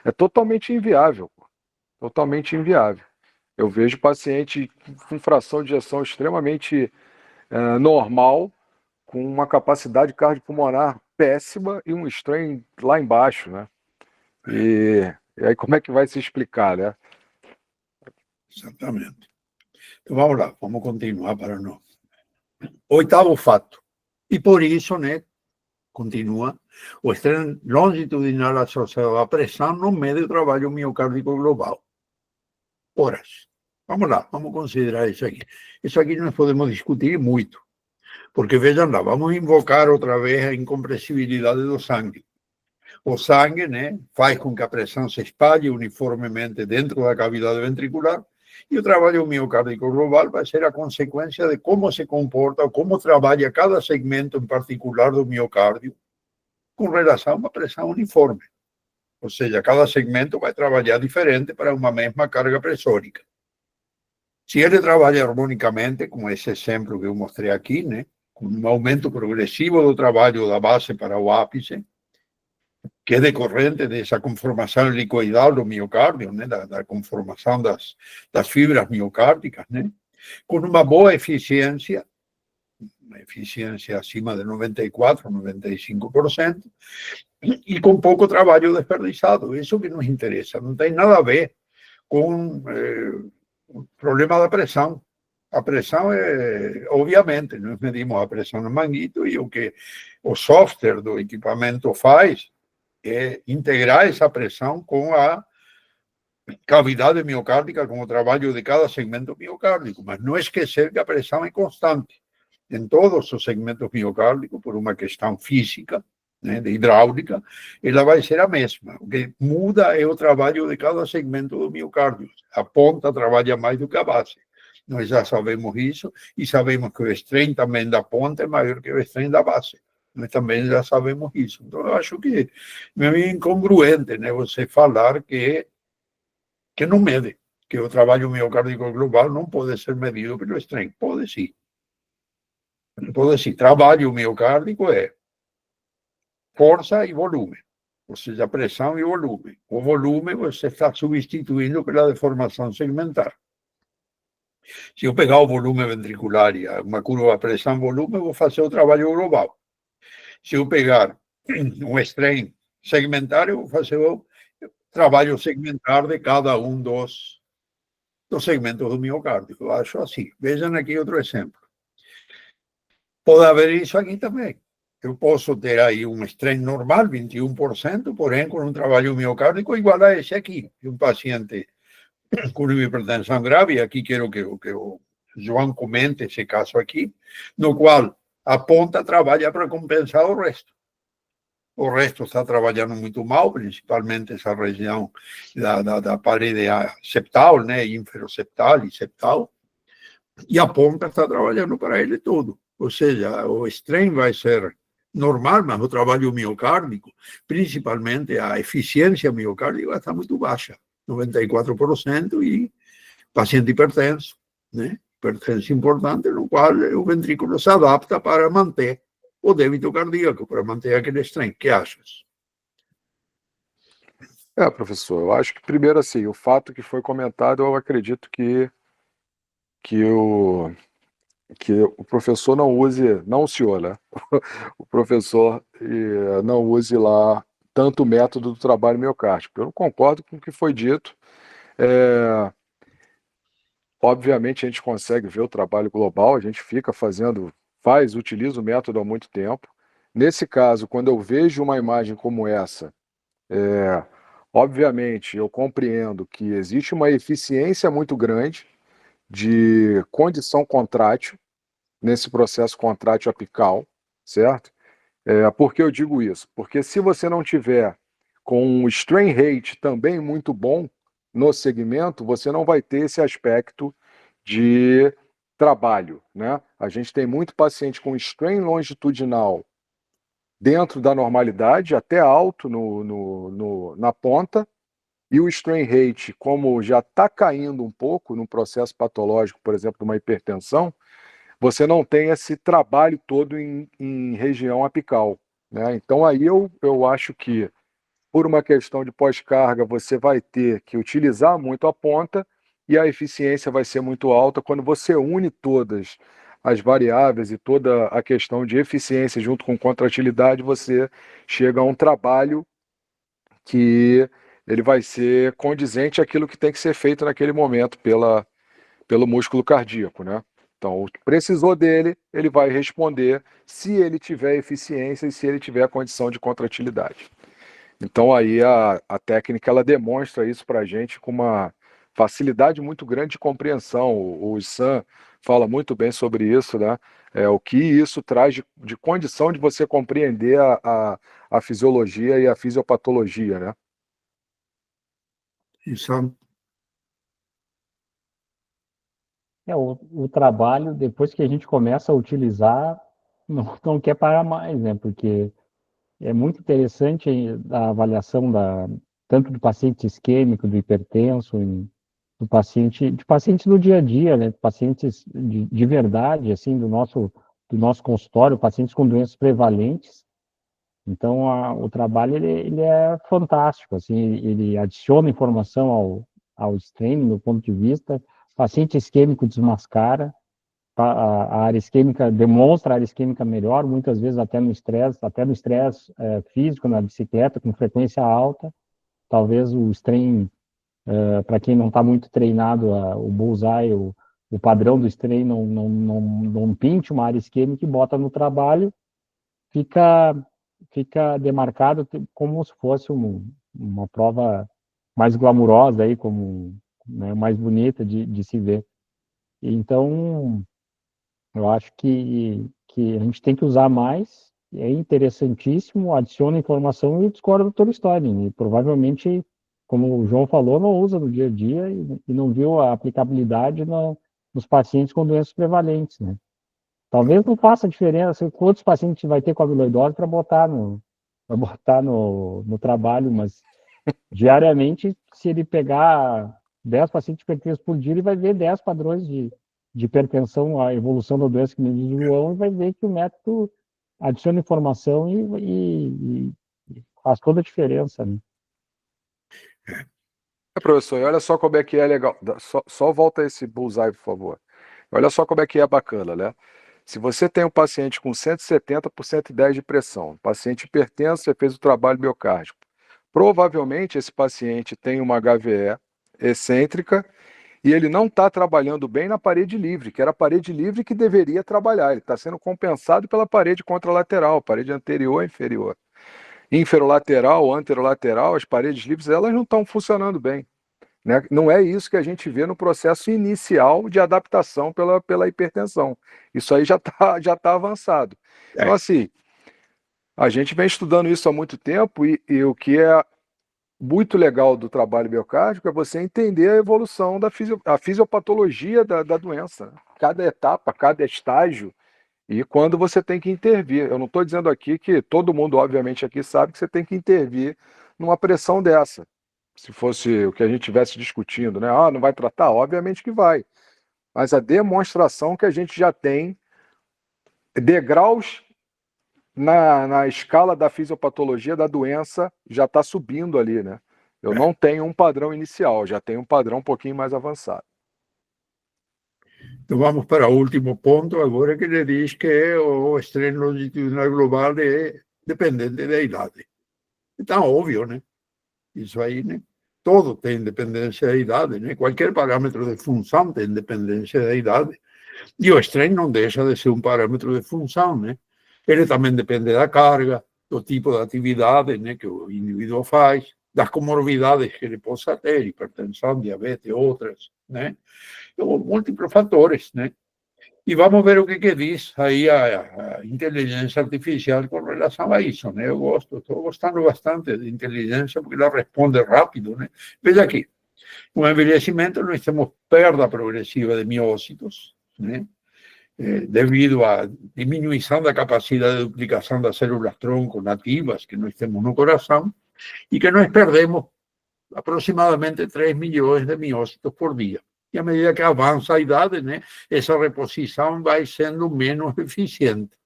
é totalmente inviável, pô. Totalmente inviável. Eu vejo paciente com fração de ejeção extremamente normal, com uma capacidade cardiopulmonar péssima e um strain lá embaixo, né? E aí como é que vai se explicar, né? Exatamente. Então vamos lá, vamos continuar para nós. Oitavo fato. E por isso, né, continua, o estresse longitudinal associado à pressão não mede o trabalho miocárdico global. Horas. Vamos lá, vamos considerar isso aqui. Isso aqui nós podemos discutir muito, porque vejam lá, vamos invocar outra vez a incompressibilidade do sangue. O sangue, né, faz com que a pressão se espalhe uniformemente dentro da cavidade ventricular, e o trabalho miocárdico global vai ser a consequência de como se comporta ou como trabalha cada segmento em particular do miocárdio com relação a uma pressão uniforme. Ou seja, cada segmento vai trabalhar diferente para uma mesma carga pressórica. Se ele trabalha harmonicamente, como esse exemplo que eu mostrei aqui, né, com um aumento progressivo do trabalho da base para o ápice, que é decorrente dessa conformação helicoidal do miocárdio, né, da conformação das fibras miocárdicas, né, com uma boa eficiência acima de 94%, 95%, e com pouco trabalho desperdiçado. Isso que nos interessa, não tem nada a ver com o problema da pressão. A pressão obviamente, nós medimos a pressão no manguito e o que o software do equipamento faz é integrar essa pressão com a cavidade miocárdica, com o trabalho de cada segmento miocárdico, mas não esquecer que a pressão é constante em todos os segmentos miocárdicos, por uma questão física, né, de hidráulica, ela vai ser a mesma. O que muda é o trabalho de cada segmento do miocárdio. A ponta trabalha mais do que a base. Nós já sabemos isso e sabemos que o strain também da ponta é maior que o strain da base. Nós também já sabemos isso. Então, eu acho que é incongruente, né, você falar que não mede, que o trabalho miocárdico global não pode ser medido pelo strain. Pode sim. Pode sim. Trabalho miocárdico é força e volume, ou seja, pressão e volume. O volume você está substituindo pela deformação segmentar. Se eu pegar o volume ventricular e uma curva pressão-volume, vou fazer o trabalho global. Se eu pegar um strain segmentar, eu vou fazer o trabalho segmentar de cada um dos segmentos do miocárdio. Eu acho assim. Vejam aqui outro exemplo. Pode haver isso aqui também. Eu posso ter aí um strain normal, 21%, porém com um trabalho miocárdico igual a esse aqui. Um paciente com hipertensão grave, e aqui quero que o João comente esse caso aqui, no qual a ponta trabalha para compensar o resto. O resto está trabalhando muito mal, principalmente essa região da parede septal, né, inferoseptal e septal, e a ponta está trabalhando para ele tudo. Ou seja, o strain vai ser normal, mas o trabalho miocárdico, principalmente a eficiência miocárdica, está muito baixa, 94%, e paciente hipertenso, né? Hipertenso importante, no qual o ventrículo se adapta para manter o débito cardíaco, para manter aquele strain. O que achas? Professor, eu acho que primeiro assim, o fato que foi comentado, eu acredito que o professor não use, não o senhor, né? O professor não use lá tanto o método do trabalho miocárdico. Eu não concordo com o que foi dito. Obviamente a gente consegue ver o trabalho global, a gente fica utiliza o método há muito tempo. Nesse caso, quando eu vejo uma imagem como essa, obviamente eu compreendo que existe uma eficiência muito grande de condição contrátil, nesse processo contrátil apical, certo? Por que eu digo isso? Porque se você não tiver com um strain rate também muito bom no segmento, você não vai ter esse aspecto de trabalho, né? A gente tem muito paciente com strain longitudinal dentro da normalidade, até alto na ponta, e o strain rate, como já está caindo um pouco no processo patológico, por exemplo, de uma hipertensão, você não tem esse trabalho todo em região apical, né? Então aí eu acho que, por uma questão de pós-carga, você vai ter que utilizar muito a ponta e a eficiência vai ser muito alta quando você une todas as variáveis e toda a questão de eficiência junto com contratilidade, você chega a um trabalho que ele vai ser condizente àquilo que tem que ser feito naquele momento pelo músculo cardíaco, né? Então, precisou dele, ele vai responder se ele tiver eficiência e se ele tiver a condição de contratilidade. Então, aí a técnica ela demonstra isso para a gente com uma facilidade muito grande de compreensão. O Sam fala muito bem sobre isso, né? O que isso traz de condição de você compreender a fisiologia e a fisiopatologia, né? Isso. O trabalho, depois que a gente começa a utilizar, não quer parar mais, né? Porque é muito interessante a avaliação tanto do paciente isquêmico, do hipertenso, de pacientes do dia a dia, né? Pacientes de verdade, assim, do nosso consultório, pacientes com doenças prevalentes. Então, o trabalho ele é fantástico, assim, ele adiciona informação ao strain, do ponto de vista. Paciente isquêmico desmascara, a área isquêmica demonstra a área isquêmica melhor, muitas vezes até no estresse físico, na bicicleta, com frequência alta. Talvez o strain, para quem não está muito treinado, o bullseye, o padrão do strain não pinte uma área isquêmica e bota no trabalho, fica demarcado como se fosse uma prova mais glamurosa, aí, como, né, mais bonita de se ver. Então, eu acho que a gente tem que usar mais, é interessantíssimo, adiciona informação e discorda do Tolstói. E provavelmente, como o João falou, não usa no dia a dia e não viu a aplicabilidade nos pacientes com doenças prevalentes, né? Talvez não faça diferença quantos pacientes vai ter com amiloidose para botar no trabalho, mas diariamente, se ele pegar 10 pacientes hipertensos por dia, ele vai ver 10 padrões de hipertensão, a evolução da doença que me diz o João, e vai ver que o método adiciona informação e faz toda a diferença, né? Professor, e olha só como é que é legal. Só volta esse bullseye, por favor. Olha só como é que é bacana, né? Se você tem um paciente com 170 por 110 de pressão, paciente hipertenso, você fez o trabalho miocárdico. Provavelmente esse paciente tem uma HVE excêntrica e ele não está trabalhando bem na parede livre, que era a parede livre que deveria trabalhar. Ele está sendo compensado pela parede contralateral, parede anterior e inferior. Inferolateral, anterolateral, as paredes livres, elas não estão funcionando bem, né? Não é isso que a gente vê no processo inicial de adaptação pela hipertensão. Isso aí já tá avançado. Então, assim, a gente vem estudando isso há muito tempo e o que é muito legal do trabalho biocárdico é você entender a evolução a fisiopatologia da doença, cada etapa, cada estágio, e quando você tem que intervir. Eu não estou dizendo aqui que todo mundo, obviamente, aqui sabe que você tem que intervir numa pressão dessa. Se fosse o que a gente estivesse discutindo, né? Ah, não vai tratar? Obviamente que vai. Mas a demonstração que a gente já tem degraus na escala da fisiopatologia da doença já está subindo ali, né? Eu não tenho um padrão inicial, já tenho um padrão um pouquinho mais avançado. Então vamos para o último ponto agora, que ele diz que o estresse longitudinal global é dependente da idade. Então, óbvio, né? Isso aí, né? Todo tem dependência da idade, né? Qualquer parâmetro de função tem dependência da idade. E o estresse não deixa de ser um parâmetro de função, né? Ele também depende da carga, do tipo de atividade, né, que o indivíduo faz, das comorbidades que ele possa ter, hipertensão, diabetes, outras, né? Múltiplos fatores, né? E vamos ver o que diz aí a inteligência artificial com relação a isso, né? Eu estou gostando bastante de inteligência porque ela responde rápido, né? Veja aqui, com o envelhecimento nós temos perda progressiva de miócitos, né? Devido à diminuição da capacidade de duplicação das células-tronco nativas que nós temos no coração e que nós perdemos aproximadamente 3 milhões de miócitos por dia. E à medida que avança a idade, né, essa reposição vai sendo menos eficiente.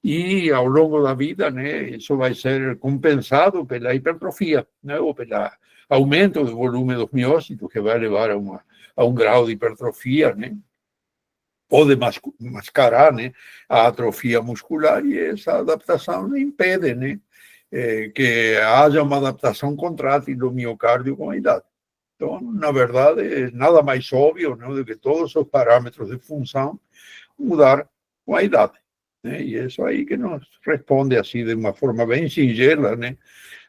E ao longo da vida, né, isso vai ser compensado pela hipertrofia, né, ou pelo aumento do volume dos miócitos, que vai levar a um grau de hipertrofia, né, pode mascarar, né, a atrofia muscular, e essa adaptação impede, né, que haja uma adaptação contrátil do miocárdio com a idade. Então, na verdade, é nada mais óbvio, né, do que todos os parâmetros de função mudar com a idade, né? E é isso aí que nos responde assim de uma forma bem singela, né,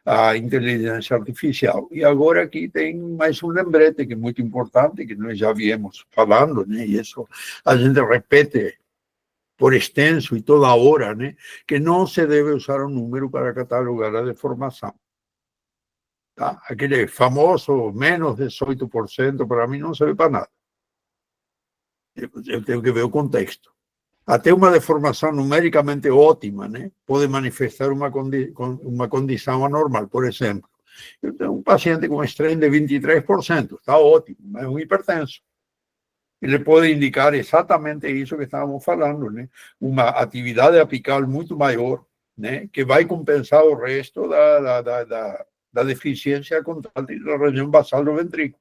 a inteligência artificial. E agora aqui tem mais um lembrete que é muito importante, que nós já viemos falando, né, e isso a gente repete por extenso e toda hora, né, que não se deve usar um número para catalogar a deformação. Tá? Aquele famoso menos 18%, para mim não serve para nada. Eu tenho que ver o contexto. Até uma deformação numericamente ótima, né, pode manifestar uma condição anormal. Por exemplo, eu tenho um paciente com strain de 23%, está ótimo, é um hipertenso. Ele pode indicar exatamente isso que estávamos falando, né, uma atividade apical muito maior, né, que vai compensar o resto da deficiência contrátil da região basal do ventrículo.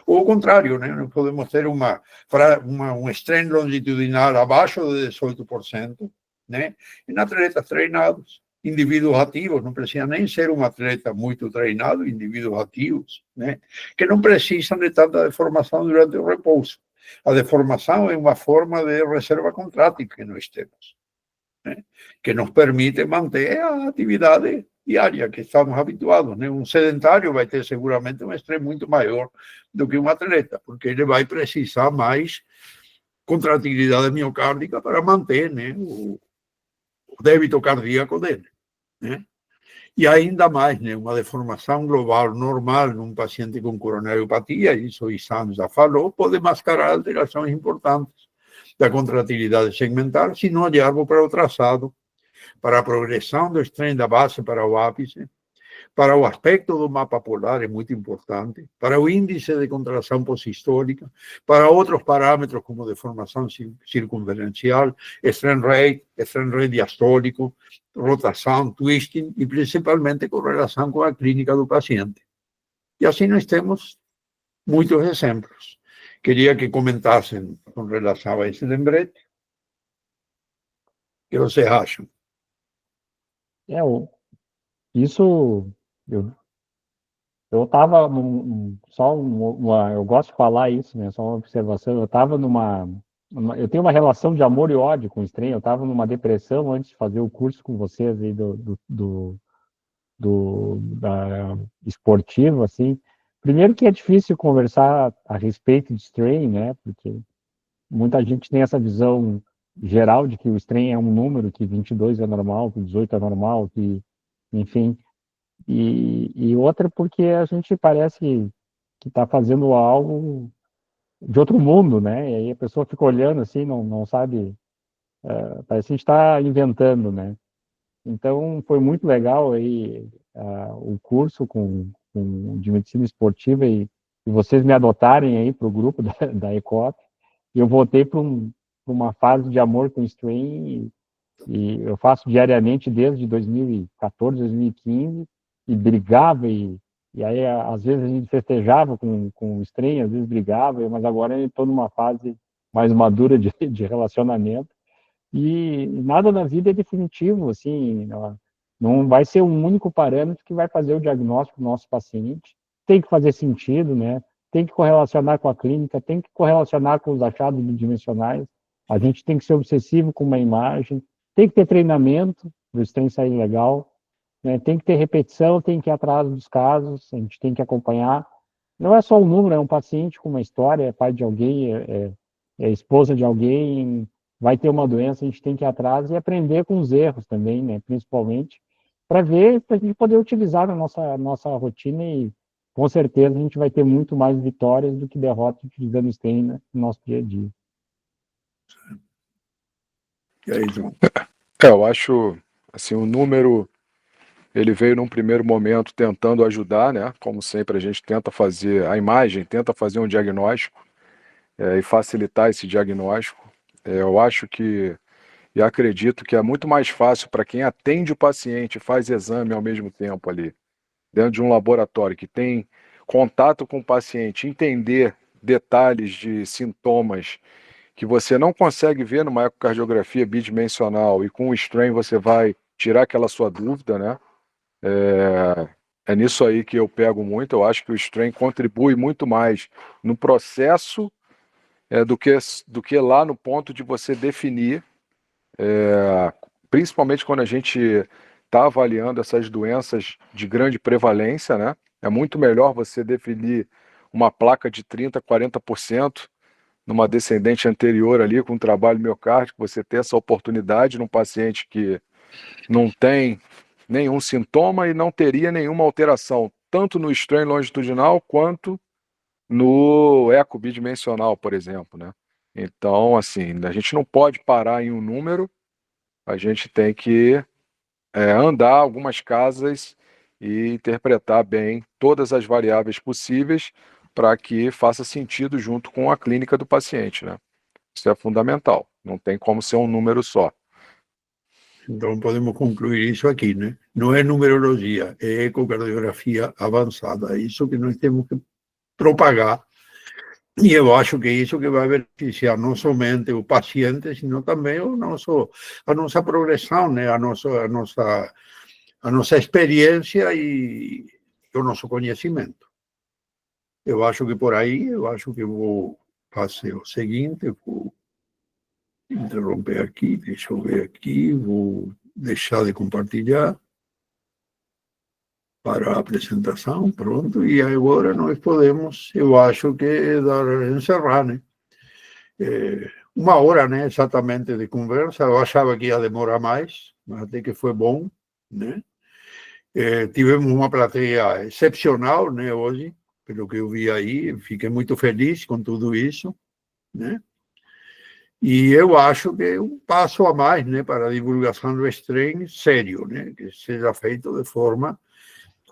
Ou ao contrário, né, nós podemos ter um strain longitudinal abaixo de 18%, né, em atletas treinados, indivíduos ativos, não precisa nem ser um atleta muito treinado, indivíduos ativos, né, que não precisam de tanta deformação durante o repouso. A deformação é uma forma de reserva contrátil que nós temos, né, que nos permite manter a atividade diária que estamos habituados, né? Um sedentário vai ter seguramente um estresse muito maior do que um atleta, porque ele vai precisar mais contratilidade miocárdica para manter, né, o débito cardíaco dele, né? E ainda mais, né, uma deformação global normal num paciente com coronariopatia, isso o Issam já falou, pode mascarar alterações importantes da contratilidade segmentar se não olharmos para o traçado, para a progressão do strain da base para o ápice, para o aspecto do mapa polar, é muito importante, para o índice de contração pós-sistólica, para outros parâmetros como deformação circunferencial, strain rate diastólico, rotação, twisting e principalmente correlação com a clínica do paciente. E assim nós temos muitos exemplos. Queria que comentassem com relação a esse lembrete. O que vocês acham? Isso, eu estava eu gosto de falar isso, né? Só uma observação. Eu estava eu tenho uma relação de amor e ódio com o strain. Eu estava numa depressão antes de fazer o curso com vocês aí da esportivo, assim. Primeiro que é difícil conversar a respeito de strain, né? Porque muita gente tem essa visão geral de que o strain é um número, que 22 é normal, que 18 é normal, que, enfim. E outra porque a gente parece que está fazendo algo de outro mundo, né? E aí a pessoa fica olhando assim, não sabe, parece que a gente está inventando, né? Então foi muito legal aí o curso de medicina esportiva e vocês me adotarem aí para o grupo da ECOP. E eu voltei para uma fase de amor com o strain e eu faço diariamente desde 2014, 2015 e brigava e aí às vezes a gente festejava com o strain, às vezes brigava, mas agora eu estou numa fase mais madura de relacionamento e nada na vida é definitivo, assim, não vai ser um único parâmetro que vai fazer o diagnóstico do nosso paciente, tem que fazer sentido, né? Tem que correlacionar com a clínica, tem que correlacionar com os achados bidimensionais, a gente tem que ser obsessivo com uma imagem, tem que ter treinamento para o strain sair legal, né? Tem que ter repetição, tem que ir atrás dos casos, a gente tem que acompanhar. Não é só um número, é um paciente com uma história, é pai de alguém, esposa de alguém vai ter uma doença, a gente tem que ir atrás e aprender com os erros também, né? Principalmente, para ver, para a gente poder utilizar na nossa rotina e com certeza a gente vai ter muito mais vitórias do que derrotas utilizando o STEM, né, no nosso dia a dia. E aí, João? Eu acho, assim, o número, ele veio num primeiro momento tentando ajudar, né? Como sempre, a gente tenta fazer a imagem, tenta fazer um diagnóstico e facilitar esse diagnóstico. Eu acho que, e acredito que é muito mais fácil para quem atende o paciente e faz exame ao mesmo tempo ali, dentro de um laboratório que tem contato com o paciente, entender detalhes de sintomas que você não consegue ver numa ecocardiografia bidimensional e com o strain você vai tirar aquela sua dúvida, né? É nisso aí que eu pego muito. Eu acho que o strain contribui muito mais no processo do que lá no ponto de você definir, principalmente quando a gente está avaliando essas doenças de grande prevalência, né? É muito melhor você definir uma placa de 30%, 40% numa descendente anterior ali, com trabalho miocárdico, você ter essa oportunidade num paciente que não tem nenhum sintoma e não teria nenhuma alteração, tanto no strain longitudinal quanto no eco bidimensional, por exemplo, né? Então, assim, a gente não pode parar em um número, a gente tem que andar algumas casas e interpretar bem todas as variáveis possíveis para que faça sentido junto com a clínica do paciente, né? Isso é fundamental, não tem como ser um número só. Então podemos concluir isso aqui, né? Não é numerologia, é ecocardiografia avançada. É isso que nós temos que propagar. E eu acho que é isso que vai beneficiar não somente o paciente, sino também a nossa progressão, né? A nossa experiência e o nosso conhecimento. Eu acho que por aí, eu acho que vou fazer o seguinte, vou interromper aqui, deixa eu ver aqui, vou deixar de compartilhar para a apresentação, pronto, e agora nós podemos, eu acho que encerrar, né? Uma hora, né, exatamente de conversa, eu achava que ia demorar mais, mas até que foi bom, né? Tivemos uma plateia excepcional, né, hoje, pelo que eu vi aí, fiquei muito feliz com tudo isso, né? E eu acho que é um passo a mais, né, para a divulgação do strain sério, né, que seja feito de forma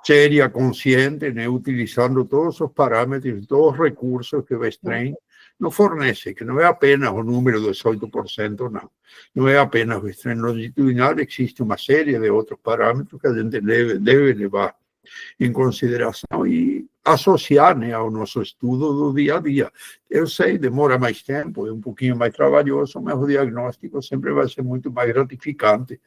séria, consciente, né, utilizando todos os parâmetros, todos os recursos que o strain nos fornece, que não é apenas o número de 18%, não. Não é apenas o strain longitudinal, existe uma série de outros parâmetros que a gente deve levar em consideração e associar, né, ao nosso estudo do dia a dia. Eu sei, demora mais tempo, é um pouquinho mais trabalhoso, mas o diagnóstico sempre vai ser muito mais gratificante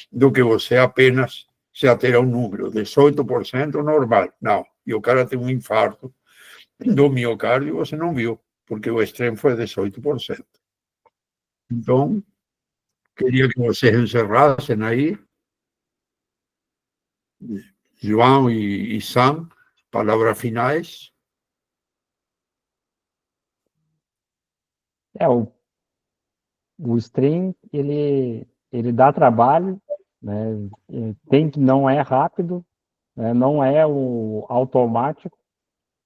do que você apenas se ater a um número, 18% normal. Não, e o cara tem um infarto do miocárdio, você não viu, porque o extremo foi 18%. Então, queria que vocês encerrassem aí. João e Sam, palavras finais. O stream, ele dá trabalho, né? Não é rápido, né? Não é o automático.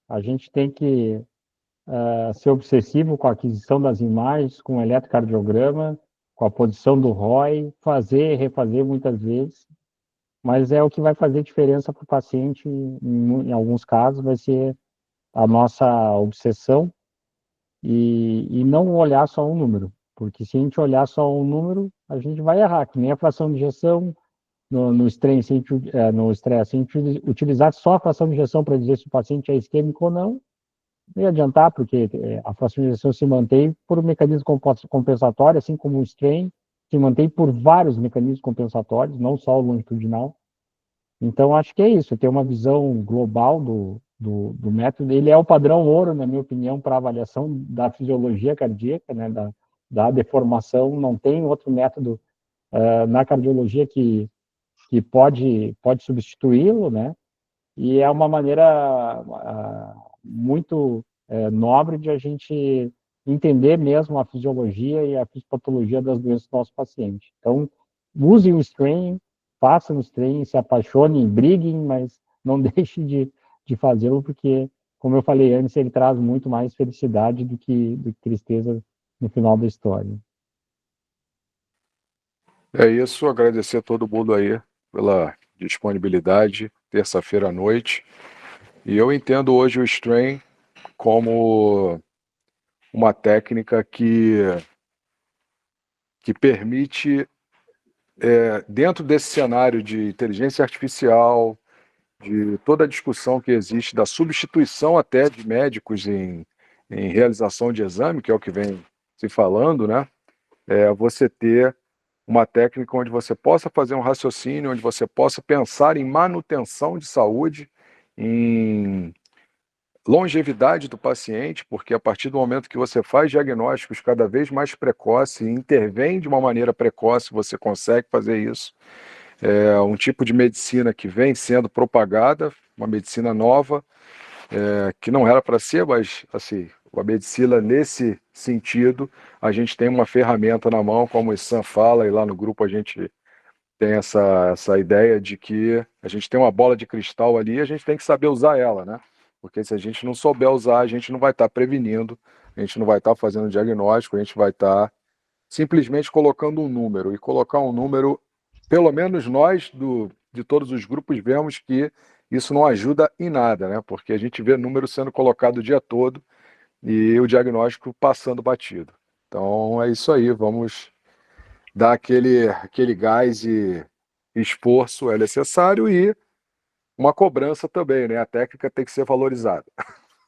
A gente tem que ser obsessivo com a aquisição das imagens, com o eletrocardiograma, com a posição do ROI, fazer e refazer muitas vezes, mas é o que vai fazer diferença para o paciente, em alguns casos, vai ser a nossa obsessão e não olhar só um número, porque se a gente olhar só um número, a gente vai errar, que nem a fração de injeção no estresse, no estresse, se a gente utilizar só a fração de injeção para dizer se o paciente é isquêmico ou não ia adiantar, porque a fração de injeção se mantém por um mecanismo compensatório, assim como o strain se mantém por vários mecanismos compensatórios, não só o longitudinal. Então, acho que é isso, ter uma visão global do método. Ele é o padrão ouro, na minha opinião, para avaliação da fisiologia cardíaca, né, da deformação. Não tem outro método na cardiologia que pode substituí-lo, né? E é uma maneira muito nobre de a gente entender mesmo a fisiologia e a fisiopatologia das doenças do nosso paciente. Então, usem o strain, façam o strain, se apaixonem, briguem, mas não deixem de fazê-lo, porque, como eu falei antes, ele traz muito mais felicidade do que tristeza no final da história. É isso, agradecer a todo mundo aí pela disponibilidade, terça-feira à noite. E eu entendo hoje o strain como uma técnica que permite, dentro desse cenário de inteligência artificial, de toda a discussão que existe da substituição até de médicos em realização de exame, que é o que vem se falando, né? Você ter uma técnica onde você possa fazer um raciocínio, onde você possa pensar em manutenção de saúde, em longevidade do paciente, porque a partir do momento que você faz diagnósticos cada vez mais precoces e intervém de uma maneira precoce, você consegue fazer isso. É um tipo de medicina que vem sendo propagada, uma medicina nova, que não era para ser, mas assim, a medicina nesse sentido, a gente tem uma ferramenta na mão, como o Sam fala, e lá no grupo a gente tem essa ideia de que a gente tem uma bola de cristal ali e a gente tem que saber usar ela, né? Porque se a gente não souber usar, a gente não vai estar prevenindo, a gente não vai estar fazendo diagnóstico, a gente vai estar simplesmente colocando um número. E colocar um número, pelo menos nós de todos os grupos vemos que isso não ajuda em nada, né? Porque a gente vê número sendo colocado o dia todo e o diagnóstico passando batido. Então é isso aí, vamos dar aquele gás e esforço é necessário e uma cobrança também, né? A técnica tem que ser valorizada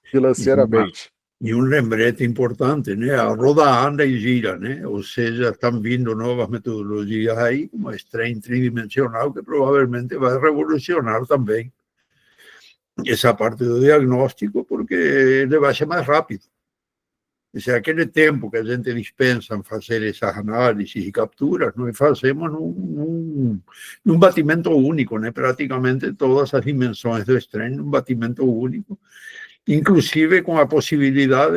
financeiramente. E um lembrete importante, né? A roda anda e gira, né? Ou seja, estão vindo novas metodologias aí, como a strain tridimensional, que provavelmente vai revolucionar também essa parte do diagnóstico, porque ele vai ser mais rápido. Ou seja, aquele tempo que a gente dispensa em fazer essas análises e capturas, nós fazemos num batimento único, né? Praticamente todas as dimensões do strain num batimento único, inclusive com a possibilidade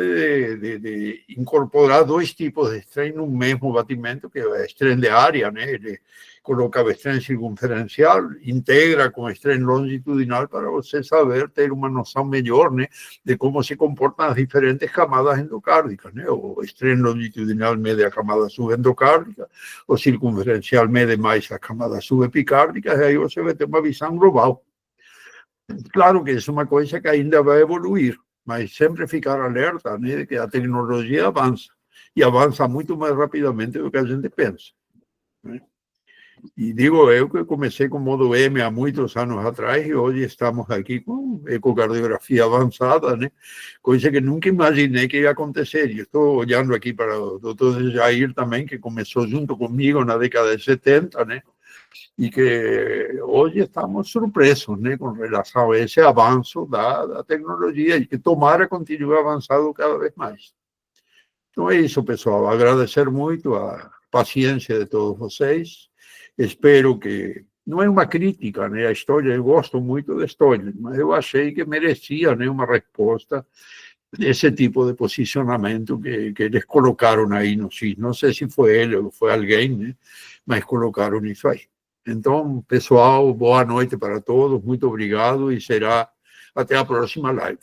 de incorporar dois tipos de strain no mesmo batimento, que é o strain de área, né? Ele coloca o strain circunferencial, integra com o strain longitudinal para você saber, ter uma noção melhor, né, de como se comportam as diferentes camadas endocárdicas, né? O strain longitudinal mede a camada subendocárdica, o circunferencial mede mais a camada subepicárdica, e aí você vai ter uma visão global. Claro que isso é uma coisa que ainda vai evoluir, mas sempre ficar alerta, né, de que a tecnologia avança, e avança muito mais rapidamente do que a gente pensa, né? E digo eu que comecei com modo M há muitos anos atrás e hoje estamos aqui com ecocardiografia avançada, né? Coisa que nunca imaginei que ia acontecer. E estou olhando aqui para o doutor Jair também, que começou junto comigo na década de 70, né? E que hoje estamos surpresos, né, com relação a esse avanço da tecnologia e que tomara continue avançado cada vez mais. Então é isso, pessoal. Agradecer muito a paciência de todos vocês. Espero que... Não é uma crítica, né, a história, eu gosto muito da história, mas eu achei que merecia, né, uma resposta desse tipo de posicionamento que eles colocaram aí no CIS. Não sei se foi ele ou foi alguém, né, mas colocaram isso aí. Então, pessoal, boa noite para todos, muito obrigado e será até a próxima live.